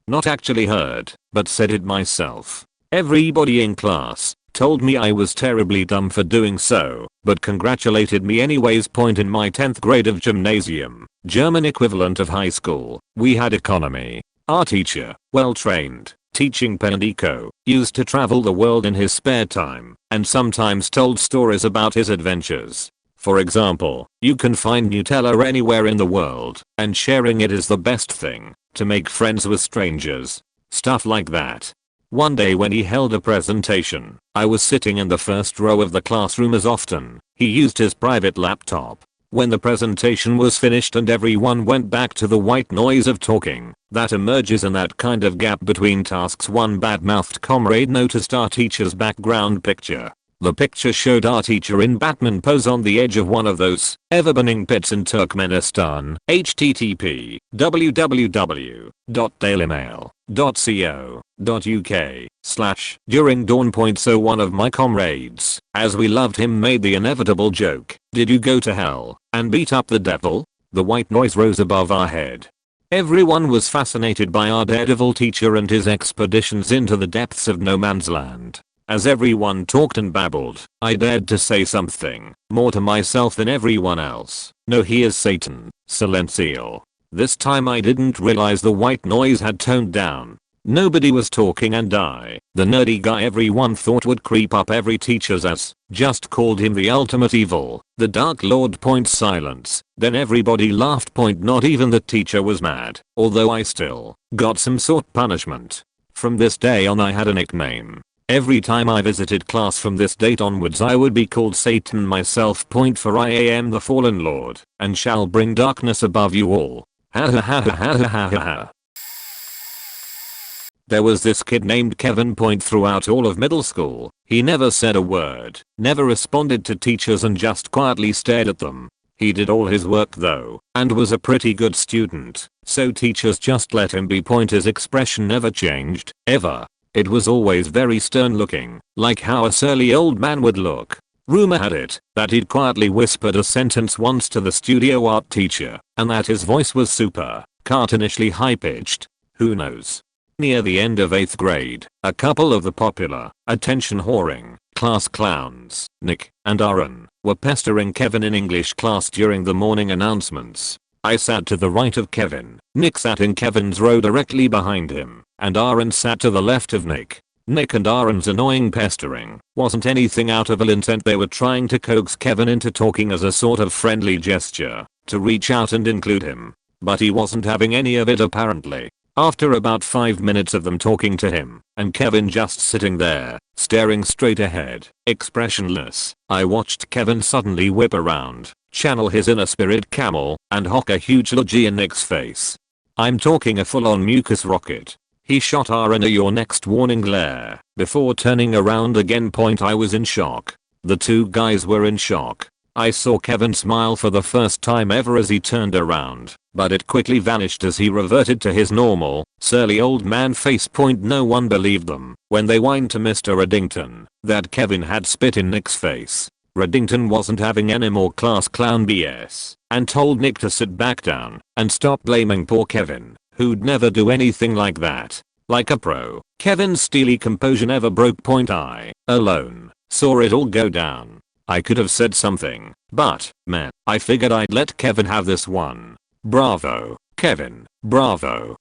Not actually heard, but said it myself. Everybody in class told me I was terribly dumb for doing so, but congratulated me anyways. In my 10th grade of gymnasium, German equivalent of high school, we had economy. Our teacher, well trained, teaching pen and eco, used to travel the world in his spare time, and sometimes told stories about his adventures. For example, you can find Nutella anywhere in the world, and sharing it is the best thing, to make friends with strangers. Stuff like that. One day when he held a presentation, I was sitting in the first row of the classroom as often. He used his private laptop. When the presentation was finished and everyone went back to the white noise of talking that emerges in that kind of gap between tasks, one bad-mouthed comrade noticed our teacher's background picture. The picture showed our teacher in Batman pose on the edge of one of those ever-burning pits in Turkmenistan. http://www.dailymail.co.uk/during dawn. So one of my comrades, as we loved him, made the inevitable joke, "Did you go to hell and beat up the devil?" The white noise rose above our head. Everyone was fascinated by our daredevil teacher and his expeditions into the depths of no man's land. As everyone talked and babbled, I dared to say something more to myself than everyone else. "No, he is Satan, Silencio." This time I didn't realize the white noise had toned down. Nobody was talking, and I, the nerdy guy everyone thought would creep up every teacher's ass, just called him the ultimate evil, the Dark Lord. Silence. Then everybody laughed. Not even the teacher was mad, although I still got some sort punishment. From this day on I had a nickname. Every time I visited class from this date onwards I would be called Satan myself. For I am the fallen lord, and shall bring darkness above you all. Ha ha ha ha ha ha ha ha. There was this kid named Kevin. Throughout all of middle school, he never said a word, never responded to teachers, and just quietly stared at them. He did all his work though, and was a pretty good student, so teachers just let him be. His expression never changed, ever. It was always very stern looking, like how a surly old man would look. Rumor had it that he'd quietly whispered a sentence once to the studio art teacher, and that his voice was super cartoonishly high-pitched. Who knows? Near the end of 8th grade, a couple of the popular, attention-whoring, class clowns, Nick and Aaron, were pestering Kevin in English class during the morning announcements. I sat to the right of Kevin. Nick sat in Kevin's row directly behind him, and Aaron sat to the left of Nick. Nick and Aaron's annoying pestering wasn't anything out of ill intent. They were trying to coax Kevin into talking as a sort of friendly gesture, to reach out and include him. But he wasn't having any of it apparently. After about 5 minutes of them talking to him, and Kevin just sitting there, staring straight ahead, expressionless, I watched Kevin suddenly whip around, channel his inner spirit camel, and hock a huge logie in Nick's face. I'm talking a full-on mucus rocket. He shot R into your next warning glare, before turning around again. I was in shock. The two guys were in shock. I saw Kevin smile for the first time ever as he turned around, but it quickly vanished as he reverted to his normal, surly old man face. No one believed them when they whined to Mr. Reddington that Kevin had spit in Nick's face. Reddington wasn't having any more class clown BS and told Nick to sit back down and stop blaming poor Kevin, who'd never do anything like that. Like a pro, Kevin's steely composure never broke. I, alone, saw it all go down. I could have said something, but, man, I figured I'd let Kevin have this one. Bravo, Kevin, bravo.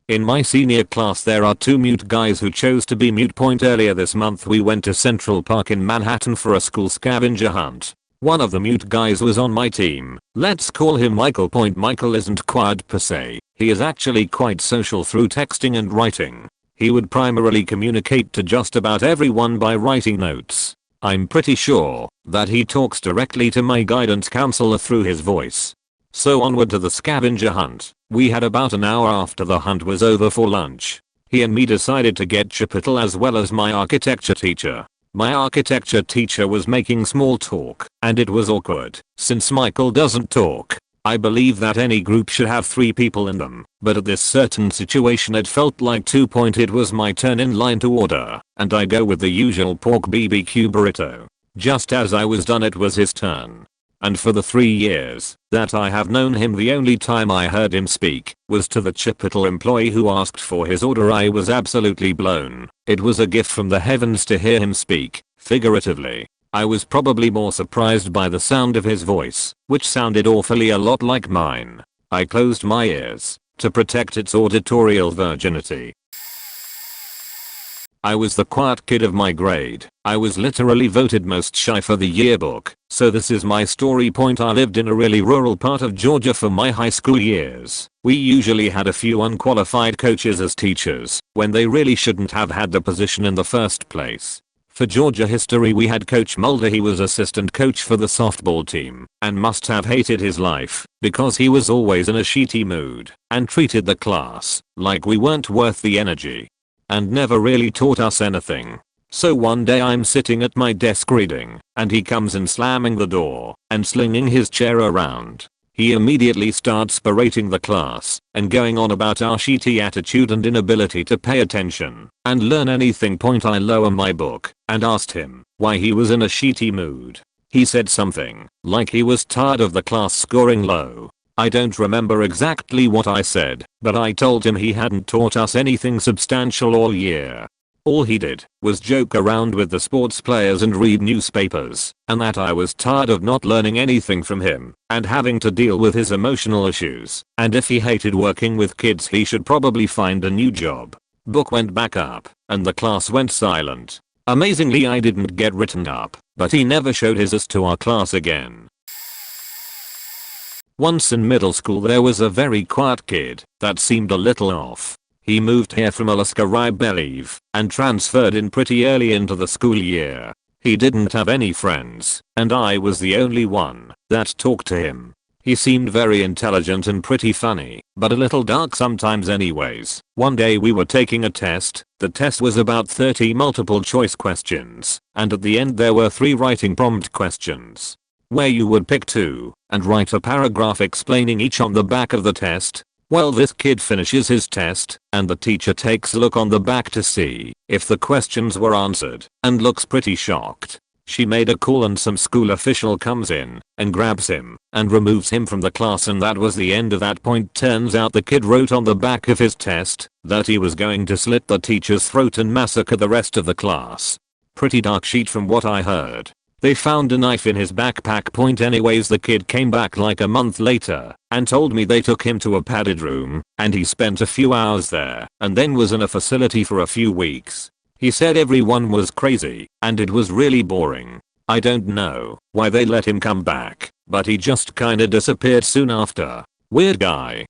In my senior class there are two mute guys who chose to be mute. Earlier this month we went to Central Park in Manhattan for a school scavenger hunt. One of the mute guys was on my team. Let's call him Michael. Michael isn't quiet per se, he is actually quite social through texting and writing. He would primarily communicate to just about everyone by writing notes. I'm pretty sure that he talks directly to my guidance counselor through his voice. So onward to the scavenger hunt. We had about an hour after the hunt was over for lunch. He and me decided to get Chipotle as well as my architecture teacher. My architecture teacher was making small talk, and it was awkward, since Michael doesn't talk. I believe that any group should have 3 people in them, but at this certain situation it felt like 2. It was my turn in line to order, and I go with the usual pork BBQ burrito. Just as I was done it was his turn. And for the 3 years that I have known him, the only time I heard him speak was to the Chipotle employee who asked for his order. I was absolutely blown. It was a gift from the heavens to hear him speak, figuratively. I was probably more surprised by the sound of his voice, which sounded awfully a lot like mine. I closed my ears to protect its auditorial virginity. I was the quiet kid of my grade. I was literally voted most shy for the yearbook, so this is my story. I lived in a really rural part of Georgia for my high school years. We usually had a few unqualified coaches as teachers, when they really shouldn't have had the position in the first place. For Georgia history we had Coach Mulder. He was assistant coach for the softball team and must have hated his life because he was always in a shitty mood and treated the class like we weren't worth the energy and never really taught us anything. So one day I'm sitting at my desk reading and he comes in slamming the door and slinging his chair around. He immediately starts berating the class and going on about our shitty attitude and inability to pay attention and learn anything. I lower my book and asked him why he was in a shitty mood. He said something like he was tired of the class scoring low. I don't remember exactly what I said, but I told him he hadn't taught us anything substantial all year. All he did was joke around with the sports players and read newspapers, and that I was tired of not learning anything from him and having to deal with his emotional issues, and if he hated working with kids he should probably find a new job. Book went back up and the class went silent. Amazingly I didn't get written up, but he never showed his ass to our class again. Once in middle school there was a very quiet kid that seemed a little off. He moved here from Alaska I believe, and transferred in pretty early into the school year. He didn't have any friends, and I was the only one that talked to him. He seemed very intelligent and pretty funny, but a little dark sometimes anyways. One day we were taking a test. The test was about 30 multiple choice questions, and at the end there were 3 writing prompt questions, where you would pick 2 and write a paragraph explaining each on the back of the test. Well, this kid finishes his test and the teacher takes a look on the back to see if the questions were answered and looks pretty shocked. She made a call and some school official comes in and grabs him and removes him from the class, and that was the end of that. Turns out the kid wrote on the back of his test that he was going to slit the teacher's throat and massacre the rest of the class. Pretty dark sheet from what I heard. They found a knife in his backpack. Anyways, the kid came back like a month later and told me they took him to a padded room and he spent a few hours there and then was in a facility for a few weeks. He said everyone was crazy and it was really boring. I don't know why they let him come back, but he just kinda disappeared soon after. Weird guy.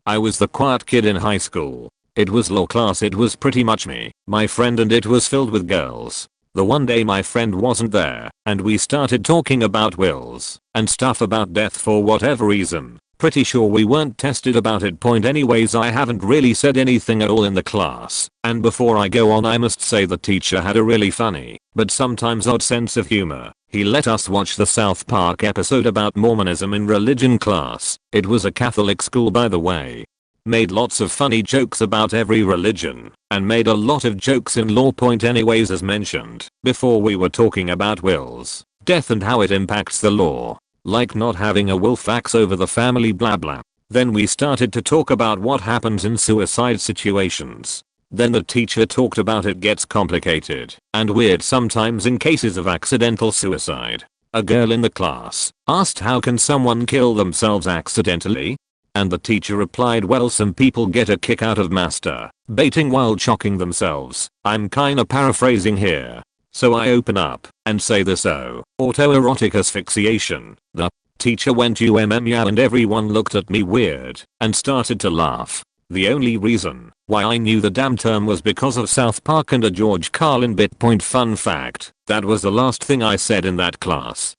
I was the quiet kid in high school. It was law class. It was pretty much me, my friend, and it was filled with girls. The one day my friend wasn't there, and we started talking about wills and stuff about death for whatever reason. Pretty sure we weren't tested about it. Point anyways, I haven't really said anything at all in the class, and before I go on I must say the teacher had a really funny, but sometimes odd sense of humor. He let us watch the South Park episode about Mormonism in religion class. It was a Catholic school, by the way. Made lots of funny jokes about every religion, and made a lot of jokes in law. Point anyways, as mentioned before, we were talking about wills, death, and how it impacts the law. Like not having a will, facts over the family, blah blah. Then we started to talk about what happens in suicide situations. Then the teacher talked about it gets complicated and weird sometimes in cases of accidental suicide. A girl in the class asked, how can someone kill themselves accidentally? And the teacher replied, well, some people get a kick out of masturbating while chocking themselves. I'm kinda paraphrasing here. So I open up and say this: autoerotic asphyxiation. The teacher went yeah, and everyone looked at me weird and started to laugh. The only reason why I knew the damn term was because of South Park and a George Carlin bit. Point fun fact, that was the last thing I said in that class.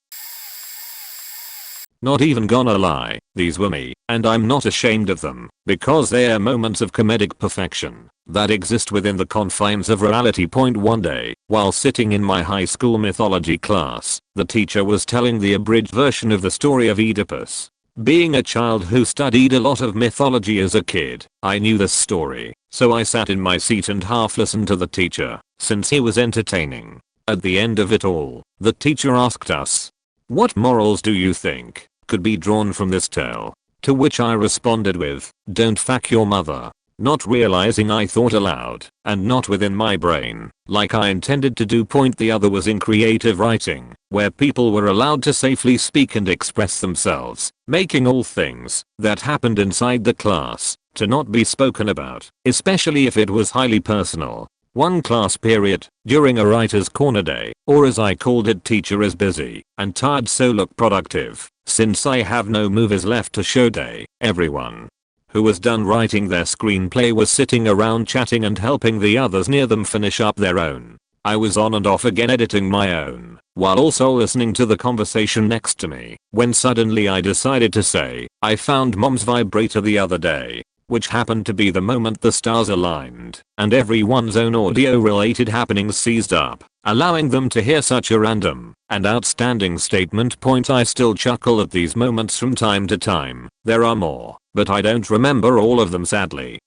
Not even gonna lie, these were me, and I'm not ashamed of them, because they are moments of comedic perfection that exist within the confines of reality. Point one day, while sitting in my high school mythology class, the teacher was telling the abridged version of the story of Oedipus. Being a child who studied a lot of mythology as a kid, I knew this story, so I sat in my seat and half listened to the teacher, since he was entertaining. At the end of it all, the teacher asked us, what morals do you think could be drawn from this tale? To which I responded with, don't fuck your mother. Not realizing I thought aloud, and not within my brain, like I intended to do. Point the other was in creative writing, where people were allowed to safely speak and express themselves, making all things that happened inside the class to not be spoken about, especially if it was highly personal. One class period, during a writer's corner day, or as I called it, teacher is busy and tired so look productive. Since I have no movies left to show day, everyone who was done writing their screenplay was sitting around chatting and helping the others near them finish up their own. I was on and off again editing my own, while also listening to the conversation next to me, when suddenly I decided to say, I found mom's vibrator the other day. Which happened to be the moment the stars aligned, and everyone's own audio related happenings seized up, allowing them to hear such a random and outstanding statement. Point I still chuckle at these moments from time to time. There are more, but I don't remember all of them, sadly.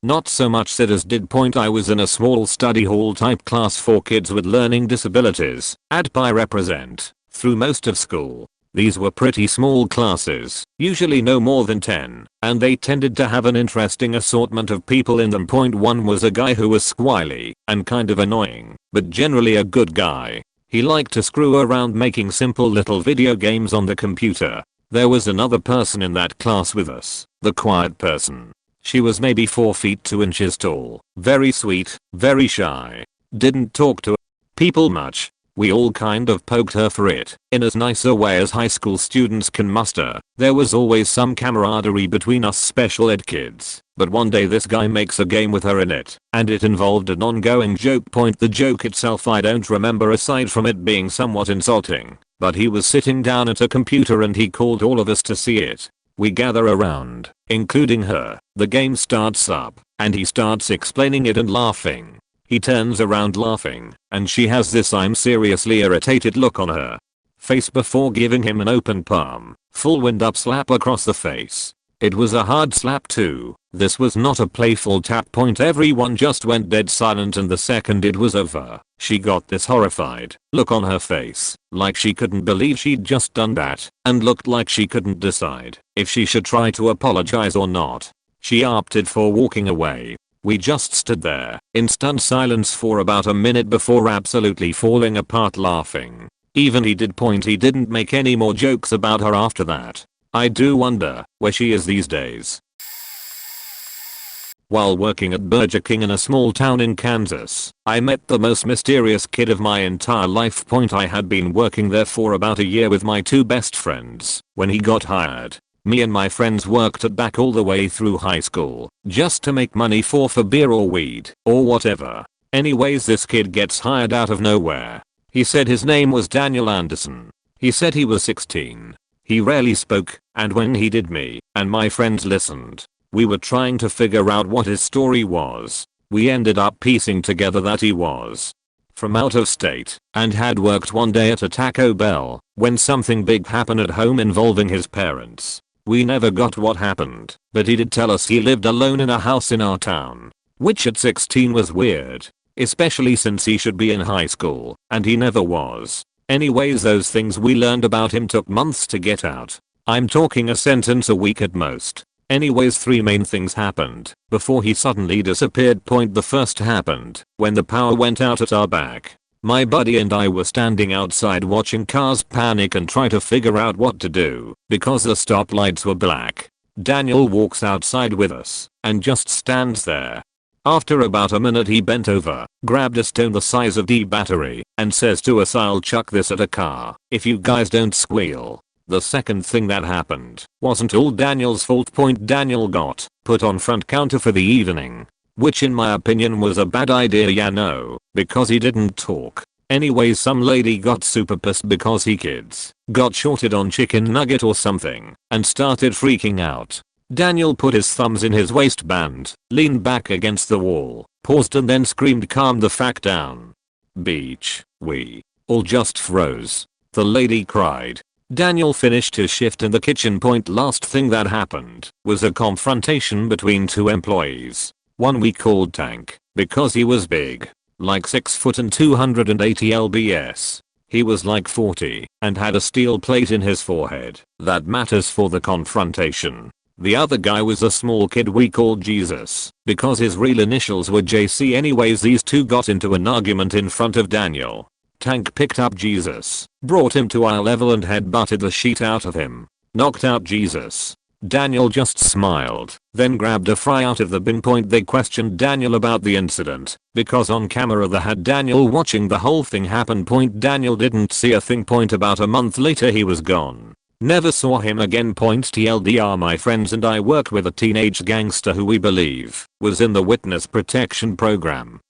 Not so much said as did. Point I was in a small study hall type class for kids with learning disabilities, ADPI represent, through most of school. These were pretty small classes, usually no more than 10, and they tended to have an interesting assortment of people in them. Point one was a guy who was squily and kind of annoying, but generally a good guy. He liked to screw around making simple little video games on the computer. There was another person in that class with us, the quiet person. She was maybe 4 feet 2 inches tall, very sweet, very shy, didn't talk to people much. We all kind of poked her for it, in as nice a way as high school students can muster. There was always some camaraderie between us special ed kids, but one day this guy makes a game with her in it, and it involved an ongoing joke. Point the joke itself I don't remember aside from it being somewhat insulting, but he was sitting down at a computer and he called all of us to see it. We gather around, including her. The game starts up, and he starts explaining it and laughing. He turns around laughing, and she has this I'm seriously irritated look on her face before giving him an open palm, full wind up slap across the face. It was a hard slap too. This was not a playful tap. Point everyone just went dead silent, and the second it was over, she got this horrified look on her face, like she couldn't believe she'd just done that, and looked like she couldn't decide if she should try to apologize or not. She opted for walking away. We just stood there in stunned silence for about a minute before absolutely falling apart laughing. Even he did. Point he didn't make any more jokes about her after that. I do wonder where she is these days. While working at Burger King in a small town in Kansas, I met the most mysterious kid of my entire life. Point I had been working there for about a year with my 2 best friends when he got hired. Me and my friends worked at back all the way through high school just to make money for beer or weed or whatever. Anyways, this kid gets hired out of nowhere. He said his name was Daniel Anderson. He said he was 16. He rarely spoke, and when he did, me and my friends listened. We were trying to figure out what his story was. We ended up piecing together that he was from out of state and had worked one day at a Taco Bell when something big happened at home involving his parents. We never got what happened, but he did tell us he lived alone in a house in our town, which at 16 was weird, especially since he should be in high school, and he never was. Anyways, those things we learned about him took months to get out. I'm talking a sentence a week at most. Anyways, 3 main things happened before he suddenly disappeared. The first happened when the power went out at our back. My buddy and I were standing outside watching cars panic and try to figure out what to do because the stoplights were black. Daniel walks outside with us and just stands there. After about a minute he bent over, grabbed a stone the size of D battery, and says to us, "I'll chuck this at a car if you guys don't squeal." The second thing that happened wasn't all Daniel's fault. Daniel got put on front counter for the evening, which in my opinion was a bad idea, no, because he didn't talk. Anyways, some lady got super pissed because he kids got shorted on chicken nugget or something and started freaking out. Daniel put his thumbs in his waistband, leaned back against the wall, paused and then screamed, "Calm the fuck down." Beach. We all just froze. The lady cried. Daniel finished his shift in the kitchen. Last thing that happened was a confrontation between 2 employees. One we called Tank because he was big, like 6 foot and 280 lbs. He was like 40 and had a steel plate in his forehead. That matters for the confrontation. The other guy was a small kid we called Jesus because his real initials were JC. Anyways, these 2 got into an argument in front of Daniel. Tank picked up Jesus, brought him to eye level and head-butted the shit out of him. Knocked out Jesus. Daniel just smiled, then grabbed a fry out of the bin. They questioned Daniel about the incident because on camera they had Daniel watching the whole thing happen. Daniel didn't see a thing. About a month later he was gone. Never saw him again. TLDR, my friends and I worked with a teenage gangster who we believe was in the witness protection program.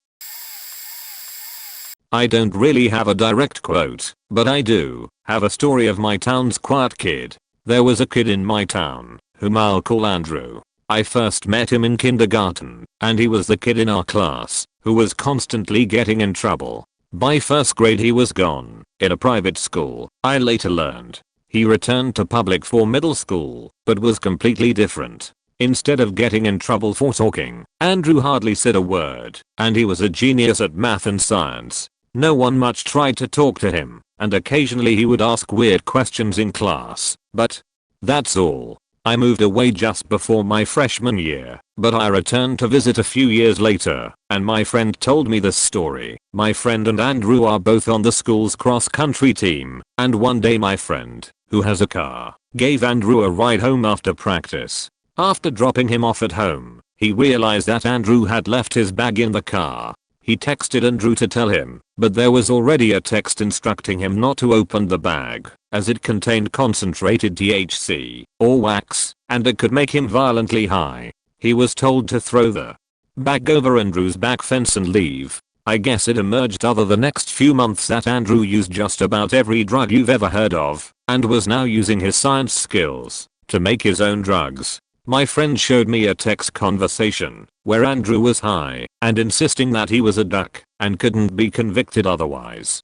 I don't really have a direct quote, but I do have a story of my town's quiet kid. There was a kid in my town whom I'll call Andrew. I first met him in kindergarten, and he was the kid in our class who was constantly getting in trouble. By 1st grade he was gone. In a private school, I later learned he returned to public for middle school, but was completely different. Instead of getting in trouble for talking, Andrew hardly said a word, and he was a genius at math and science. No one much tried to talk to him, and occasionally he would ask weird questions in class, but that's all. I moved away just before my freshman year, but I returned to visit a few years later, and my friend told me this story. My friend and Andrew are both on the school's cross-country team, and one day my friend, who has a car, gave Andrew a ride home after practice. After dropping him off at home, he realized that Andrew had left his bag in the car. He texted Andrew to tell him, but there was already a text instructing him not to open the bag, as it contained concentrated THC, or wax, and it could make him violently high. He was told to throw the bag over Andrew's back fence and leave. I guess it emerged over the next few months that Andrew used just about every drug you've ever heard of, and was now using his science skills to make his own drugs. My friend showed me a text conversation where Andrew was high and insisting that he was a duck and couldn't be convicted otherwise.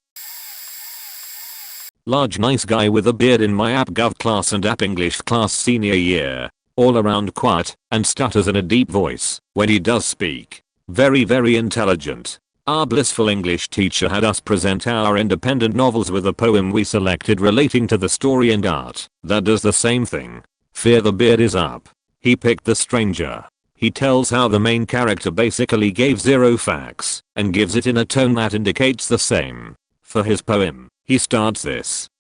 Large nice guy with a beard in my App Gov class and App English class senior year. All around quiet and stutters in a deep voice when he does speak. Very intelligent. Our blissful English teacher had us present our independent novels with a poem we selected relating to the story and art that does the same thing. Fear the beard is up. He picked The Stranger. He tells how the main character basically gave 0 facts and gives it in a tone that indicates the same. For his poem, he starts this.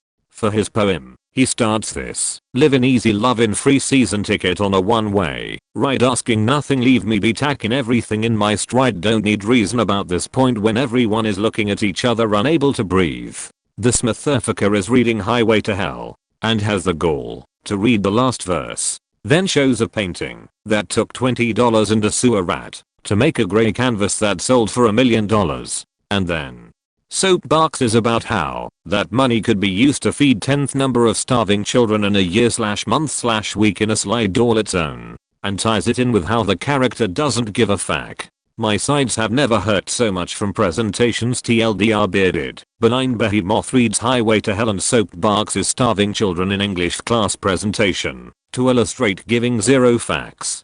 Live in easy love in free season ticket on a one-way ride asking nothing leave me be tacking everything in my stride don't need reason about this point when everyone is looking at each other unable to breathe. This motherfucker is reading Highway to Hell and has the gall to read the last verse. Then shows a painting that took $20 and a sewer rat to make a grey canvas that sold for $1 million. And then soapboxes about how that money could be used to feed 10th number of starving children in a year/month/week in a slide all its own. And ties it in with how the character doesn't give a fuck. My sides have never hurt so much from presentations TLDR bearded. Benign behemoth reads Highway to Hell and soapboxes starving children in English class presentation to illustrate giving zero facts.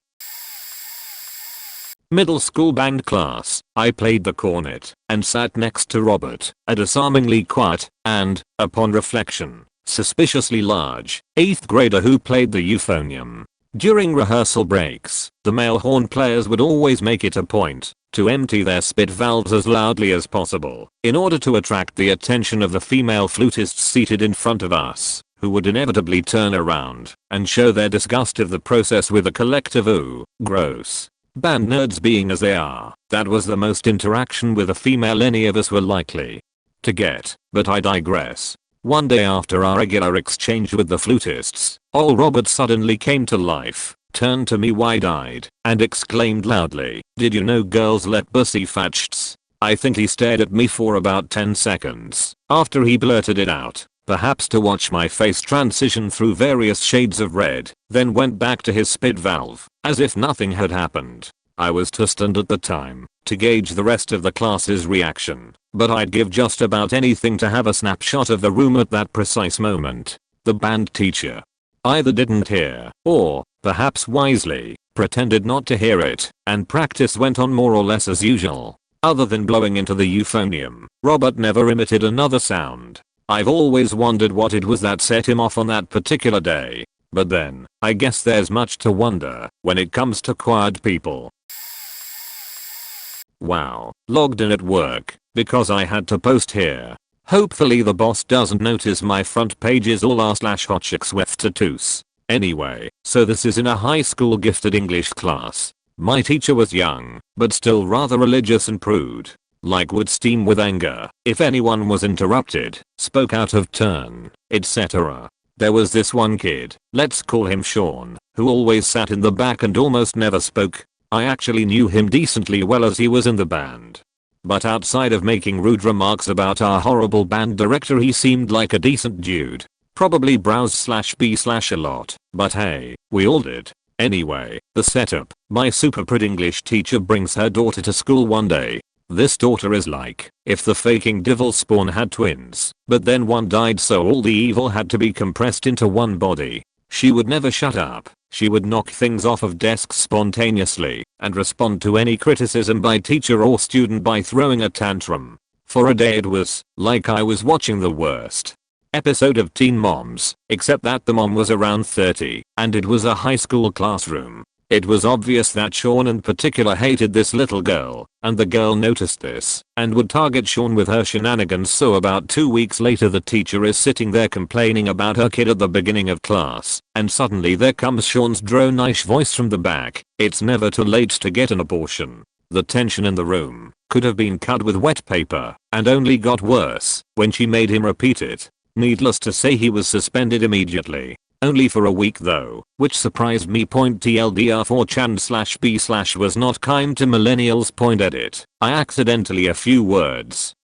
Middle school band class, I played the cornet and sat next to Robert, a disarmingly quiet and, upon reflection, suspiciously large 8th grader who played the euphonium. During rehearsal breaks, the male horn players would always make it a point to empty their spit valves as loudly as possible in order to attract the attention of the female flutists seated in front of us, who would inevitably turn around and show their disgust of the process with a collective ooh, gross. Band nerds being as they are, that was the most interaction with a female any of us were likely to get, but I digress. One day after our regular exchange with the flutists, old Robert suddenly came to life, turned to me wide-eyed, and exclaimed loudly, "Did you know girls let pussy fetchts?" I think he stared at me for about 10 seconds after he blurted it out, perhaps to watch my face transition through various shades of red, then went back to his spit valve, as if nothing had happened. I was too stunned at the time to gauge the rest of the class's reaction, but I'd give just about anything to have a snapshot of the room at that precise moment. The band teacher either didn't hear, or, perhaps wisely, pretended not to hear it, and practice went on more or less as usual. Other than blowing into the euphonium, Robert never emitted another sound. I've always wondered what it was that set him off on that particular day. But then, I guess there's much to wonder when it comes to quiet people. Wow, logged in at work because I had to post here. Hopefully the boss doesn't notice my front page is all r/hot chicks with tattoos. Anyway, so this is in a high school gifted English class. My teacher was young, but still rather religious and prude. Like would steam with anger if anyone was interrupted, spoke out of turn, etc. There was this one kid, let's call him Sean, who always sat in the back and almost never spoke. I actually knew him decently well as he was in the band. But outside of making rude remarks about our horrible band director, he seemed like a decent dude. Probably browse/b/ a lot, but hey, we all did. Anyway, the setup. My super prid English teacher brings her daughter to school one day. This daughter is like if the faking devil spawn had twins, but then one died so all the evil had to be compressed into one body. She would never shut up. She would knock things off of desks spontaneously and respond to any criticism by teacher or student by throwing a tantrum. For a day it was like I was watching the worst episode of Teen Moms, except that the mom was around 30 and it was a high school classroom. It was obvious that Sean in particular hated this little girl, and the girl noticed this and would target Sean with her shenanigans. So about 2 weeks later the teacher is sitting there complaining about her kid at the beginning of class, and suddenly there comes Sean's drone-ish voice from the back, "It's never too late to get an abortion." The tension in the room could have been cut with wet paper, and only got worse when she made him repeat it. Needless to say he was suspended immediately. Only for a week though, which surprised me. TLDR 4chan/b/ was not kind to millennials. Edit. I accidentally a few words.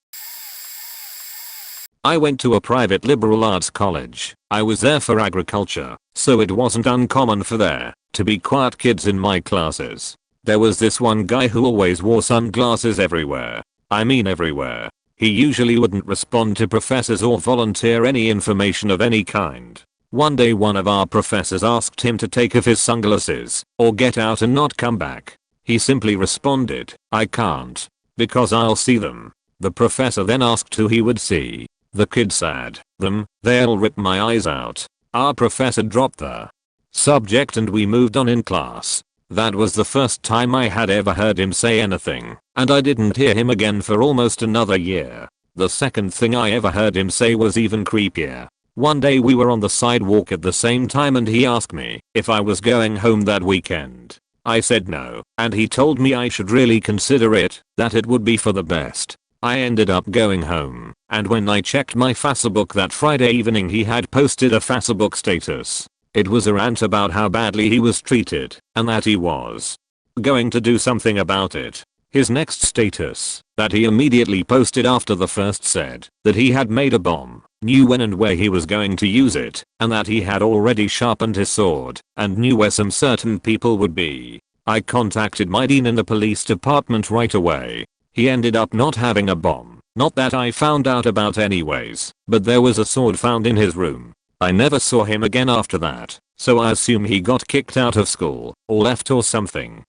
I went to a private liberal arts college. I was there for agriculture, so it wasn't uncommon for there to be quiet kids in my classes. There was this one guy who always wore sunglasses everywhere. I mean everywhere. He usually wouldn't respond to professors or volunteer any information of any kind. One day one of our professors asked him to take off his sunglasses or get out and not come back. He simply responded, "I can't, because I'll see them." The professor then asked who he would see. The kid said, "Them, they'll rip my eyes out." Our professor dropped the subject and we moved on in class. That was the first time I had ever heard him say anything, and I didn't hear him again for almost another year. The second thing I ever heard him say was even creepier. One day we were on the sidewalk at the same time and he asked me if I was going home that weekend. I said no, and he told me I should really consider it, that it would be for the best. I ended up going home, and when I checked my Facebook that Friday evening he had posted a Facebook status It was a rant about how badly he was treated and that he was going to do something about it. His next status that he immediately posted after the first said that he had made a bomb, knew when and where he was going to use it, and that he had already sharpened his sword and knew where some certain people would be. I contacted my dean in the police department right away. He ended up not having a bomb, not that I found out about anyways, but there was a sword found in his room. I never saw him again after that, so I assume he got kicked out of school or left or something.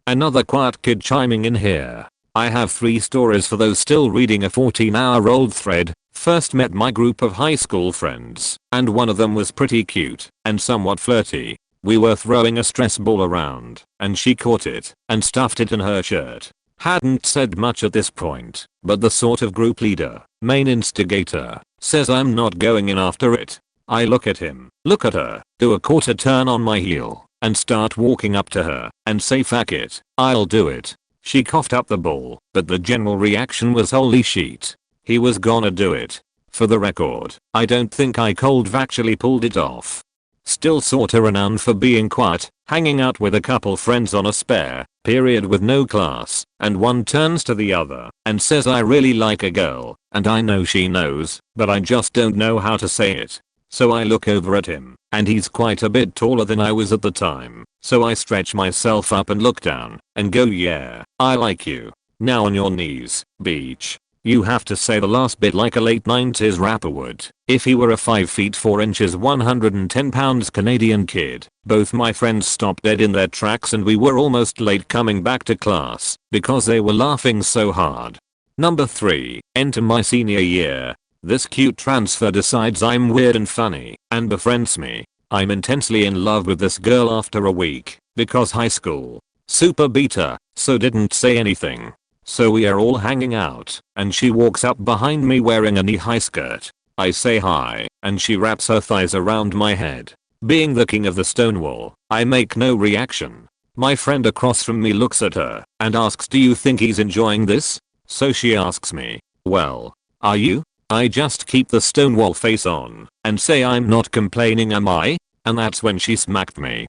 Another quiet kid chiming in here. I have 3 stories for those still reading a 14-hour-old thread. First met my group of high school friends, and one of them was pretty cute and somewhat flirty. We were throwing a stress ball around, and she caught it and stuffed it in her shirt. Hadn't said much at this point, but the sort of group leader, main instigator, says I'm not going in after it. I look at him, look at her, do a quarter turn on my heel, and start walking up to her and say fuck it, I'll do it. She coughed up the ball, but the general reaction was holy shit. He was gonna do it. For the record, I don't think I cold actually pulled it off. Still sorta renowned for being quiet, hanging out with a couple friends on a spare period with no class, and one turns to the other and says I really like a girl, and I know she knows, but I just don't know how to say it. So I look over at him, and he's quite a bit taller than I was at the time, so I stretch myself up and look down, and go yeah, I like you. Now on your knees, beach. You have to say the last bit like a late 90s rapper would. If he were a 5 feet 4 inches 110 pounds Canadian kid. Both my friends stopped dead in their tracks and we were almost late coming back to class because they were laughing so hard. Number 3, enter my senior year. This cute transfer decides I'm weird and funny and befriends me. I'm intensely in love with this girl after a week because high school. Super beta, so didn't say anything. So we are all hanging out and she walks up behind me wearing a knee-high skirt. I say hi and she wraps her thighs around my head. Being the king of the Stonewall, I make no reaction. My friend across from me looks at her and asks, do you think he's enjoying this? So she asks me, well, are you? I just keep the Stonewall face on and say I'm not complaining, am I? And that's when she smacked me.